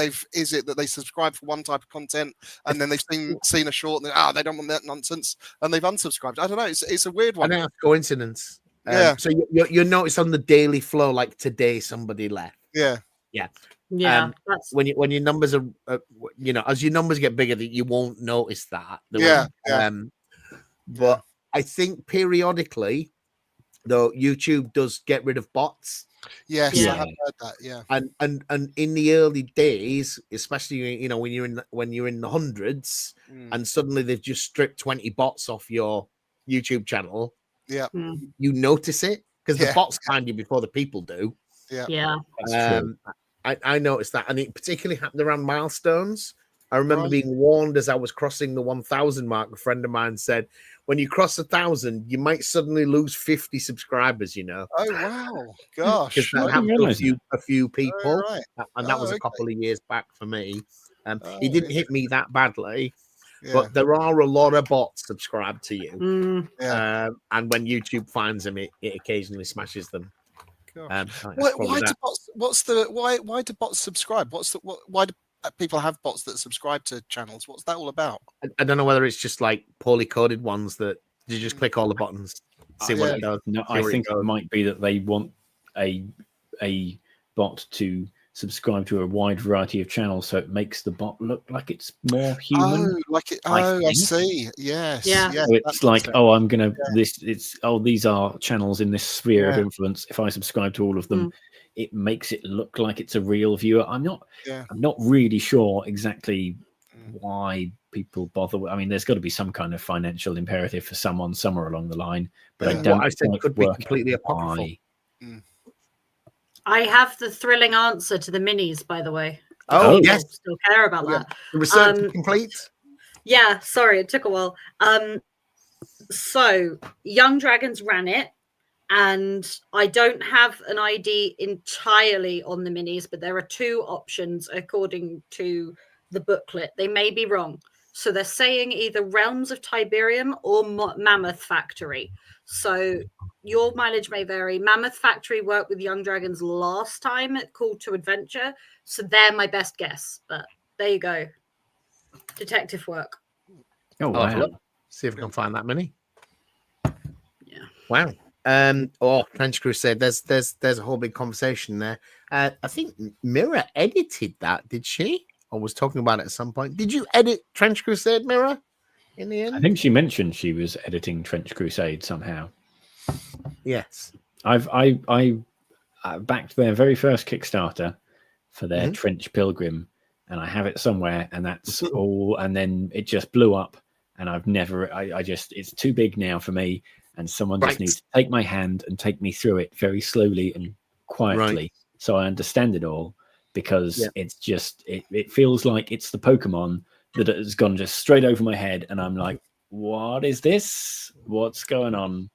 they subscribe for one type of content and then they've seen a short and they don't want that nonsense and they've unsubscribed. I don't know. It's a weird one. I think it's coincidence. So you notice on the daily flow, like today somebody left. Yeah. That's when your numbers are, as your numbers get bigger, that you won't notice that. But I think periodically, though, YouTube does get rid of bots. Yes, Yeah. I have heard that. Yeah, And in the early days, especially when you're in the hundreds, and suddenly they've just stripped 20 bots off your YouTube channel. Yeah, you notice it because the Yeah. bots find you before the people do. Yeah. That's true. I noticed that, and it particularly happened around milestones. I remember Right. being warned as I was crossing the 1,000 mark. A friend of mine said, when you cross 1,000, you might suddenly lose 50 subscribers, Oh wow, gosh. because that I didn't happened to realise a few people. right. And that was a okay. couple of years back for me. Oh, It didn't hit me that badly, Yeah, but there are a lot of bots subscribed to you. Mm. yeah. And when YouTube finds them, it occasionally smashes them. Gosh. That's Why probably do that. bots? Why do bots subscribe? Why do people have bots that subscribe to channels? What's that all about? I don't know whether it's just like poorly coded ones that you just click all the buttons, see what it does. No, see I where think it goes. might be that they want a bot to subscribe to a wide variety of channels, so it makes the bot look like it's more human. Oh, like it. I Oh, I think. see. Yes. Yeah. Yes, So it's like, sense. oh, I'm gonna these are channels in this sphere of Yeah. influence. If I subscribe to all of them, Mm. it makes it look like it's a real viewer. I'm not really sure exactly why people bother. I mean, there's got to be some kind of financial imperative for someone somewhere along the line, but I Yeah. don't What I said quite could be work out completely apocryphal. why. I have the thrilling answer to the minis, by the way. Oh, People yes. still care about Yeah. that. The research is complete. Yeah, sorry, it took a while. So Young Dragons ran it, and I don't have an ID entirely on the minis, but there are two options according to the booklet. They may be wrong. So they're saying either Realms of Tiberium or Mammoth Factory. So your mileage may vary. Mammoth Factory worked with Young Dragons last time at Call to Adventure. So they're my best guess. But there you go. Detective work. Oh I'll have a wow! look, see if I can find that many. Yeah. Wow. French Crusade. There's a whole big conversation there. I think Mira edited that, did she? Or was talking about it at some point. Did you edit Trench Crusade, Mira? In the end, I think she mentioned she was editing Trench Crusade somehow. Yes. I backed their very first Kickstarter for their Mhm. Trench Pilgrim, and I have it somewhere, and that's all. And then it just blew up, and I've never. It's too big now for me, and someone just needs to take my hand and take me through it very slowly and quietly, so I understand it all. Because it's just it feels like it's the Pokemon that has gone just straight over my head, and I'm like, what is this? What's going on?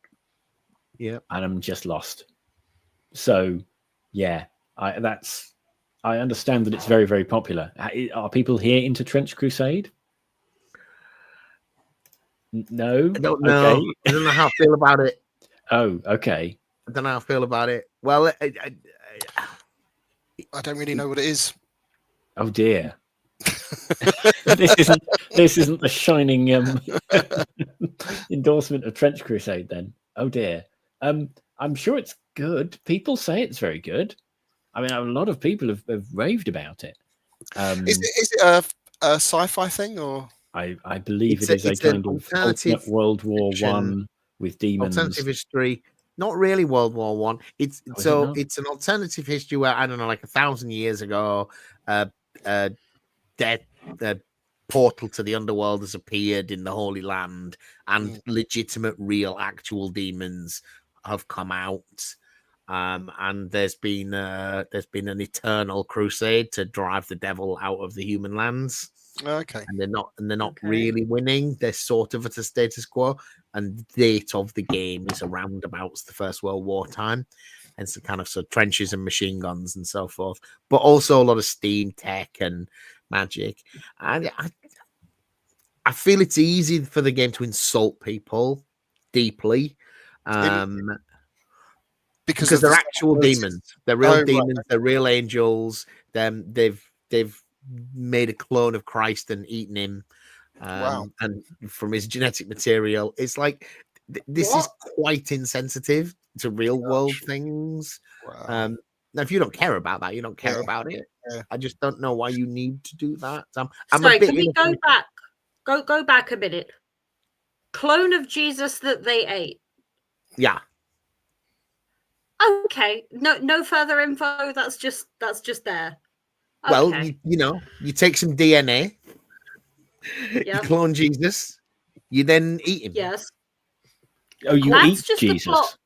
Yeah, and I'm just lost. So, yeah, I understand that it's very, very popular. Are people here into Trench Crusade? No, I don't know. Okay. I don't know how I feel about it. Oh, okay. I don't know how I feel about it. Well, I don't really know what it is. Oh dear. this isn't the shining endorsement of Trench Crusade then. Oh dear. I'm sure it's good. People say it's very good. I mean, a lot of people have raved about it. Is it a sci-fi thing, or I believe it is a kind of alternate World War One with demons. Alternative history. Not really World War One. It's an alternative history where, I don't know, like 1,000 years ago, the portal to the underworld has appeared in the Holy Land, and legitimate, real, actual demons have come out. And there's been an eternal crusade to drive the devil out of the human lands. Okay. And they're not really winning. They're sort of at a status quo. And the date of the game is around about the First World War time. And some kind of trenches and machine guns and so forth. But also a lot of steam tech and magic. And I feel it's easy for the game to insult people deeply. Because they're actual demons. They're real demons. Right. They're real angels. They've made a clone of Christ and eaten him. And from his genetic material, it's like this is quite insensitive to real world things. Wow. Now, if you don't care about that, you don't care about it. Yeah. I just don't know why you need to do that. Sorry, can we go back? Go back a minute. clone of Jesus that they ate. Yeah. Okay. No further info. That's just there. Well, Okay. you take some DNA, you Yep. clone Jesus, you then eat him. Yes. Oh, you That's eat just the plot.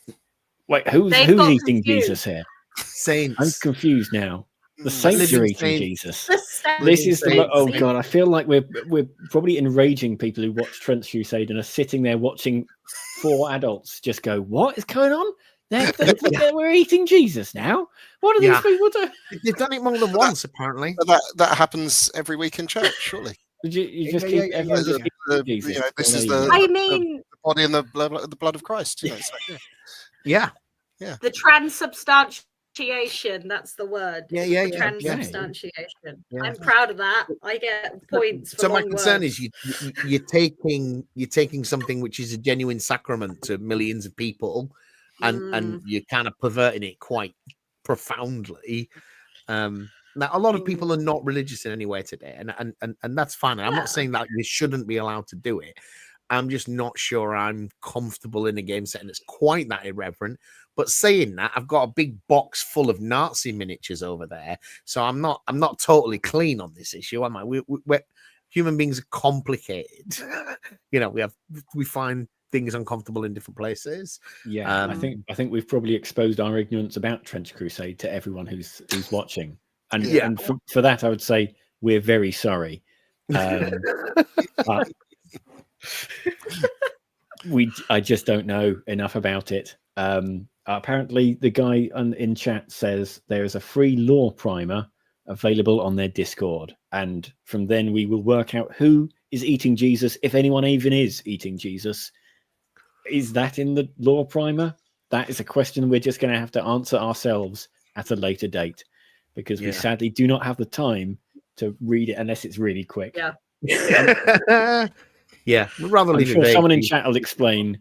Jesus. Wait, who's They've eating got confused. Jesus here? Saints. I'm confused now. The saints are Living eating saints. Jesus. The saints. This is the Saints. oh god! I feel like we're probably enraging people who watch Trench Crusade and are sitting there watching 4 adults just go, "What is going on? We're eating Jesus now. What are these people doing?" They've done it more than once, apparently. That happens every week in church, surely. You just keep everyone just keeps Jesus. This is I mean, the body and the blood of Christ. So, Yeah. the transubstantiation. That's the word. Yeah. The transubstantiation. Yeah. I'm proud of that. I get points for So my long concern words. is you're taking something which is a genuine sacrament to millions of people, and you're kind of perverting it quite profoundly. Now a lot of people are not religious in any way today, and that's fine. I'm not saying that they shouldn't be allowed to do it. I'm just not sure I'm comfortable in a game setting that's quite that irreverent. But saying that, I've got a big box full of Nazi miniatures over there, so I'm not totally clean on this issue, am I? We're human beings are complicated. We find things uncomfortable in different places. Yeah, I think we've probably exposed our ignorance about Trench Crusade to everyone who's watching, and for that I would say we're very sorry. But I just don't know enough about it. Apparently the guy in chat says there is a free lore primer available on their Discord, and from then we will work out who is eating Jesus, if anyone even is eating Jesus. Is that in the lore primer? That is a question we're just going to have to answer ourselves at a later date, because we sadly do not have the time to read it unless it's really quick. Yeah, we'd rather I'm leave sure it vague. someone in chat will explain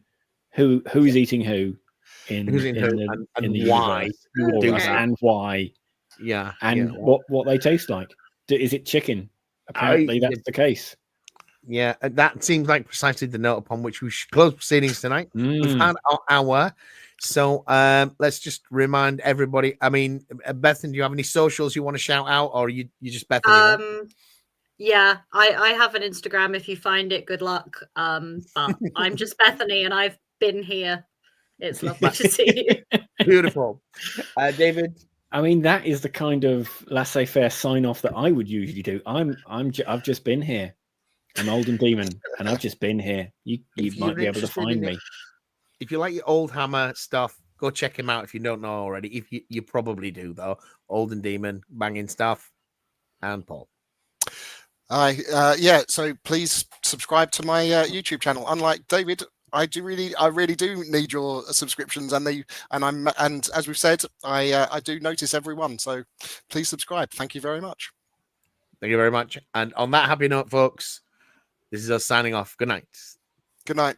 who's eating who in the why universe, and why. Yeah, and what they taste like. Is it chicken? Apparently that's the case. Yeah, that seems like precisely the note upon which we should close proceedings tonight. We've had our hour, so let's just remind everybody. I mean, Bethany, do you have any socials you want to shout out, or you just Bethany? Yeah, I have an Instagram. If you find it, good luck. But I'm just Bethany, and I've been here. It's lovely to see you. Beautiful, David. I mean, that is the kind of laissez-faire sign-off that I would usually do. I've just been here. I'm Old and Demon, and I've just been here. You might be able to find me. If you like your Old Hammer stuff, go check him out. If you don't know already, if you probably do though. Old and Demon, banging stuff, and Paul. So please subscribe to my YouTube channel. Unlike David, I really do need your subscriptions, and as we've said, I do notice everyone. So please subscribe. Thank you very much. Thank you very much. And on that happy note, folks, this is us signing off. Good night. Good night.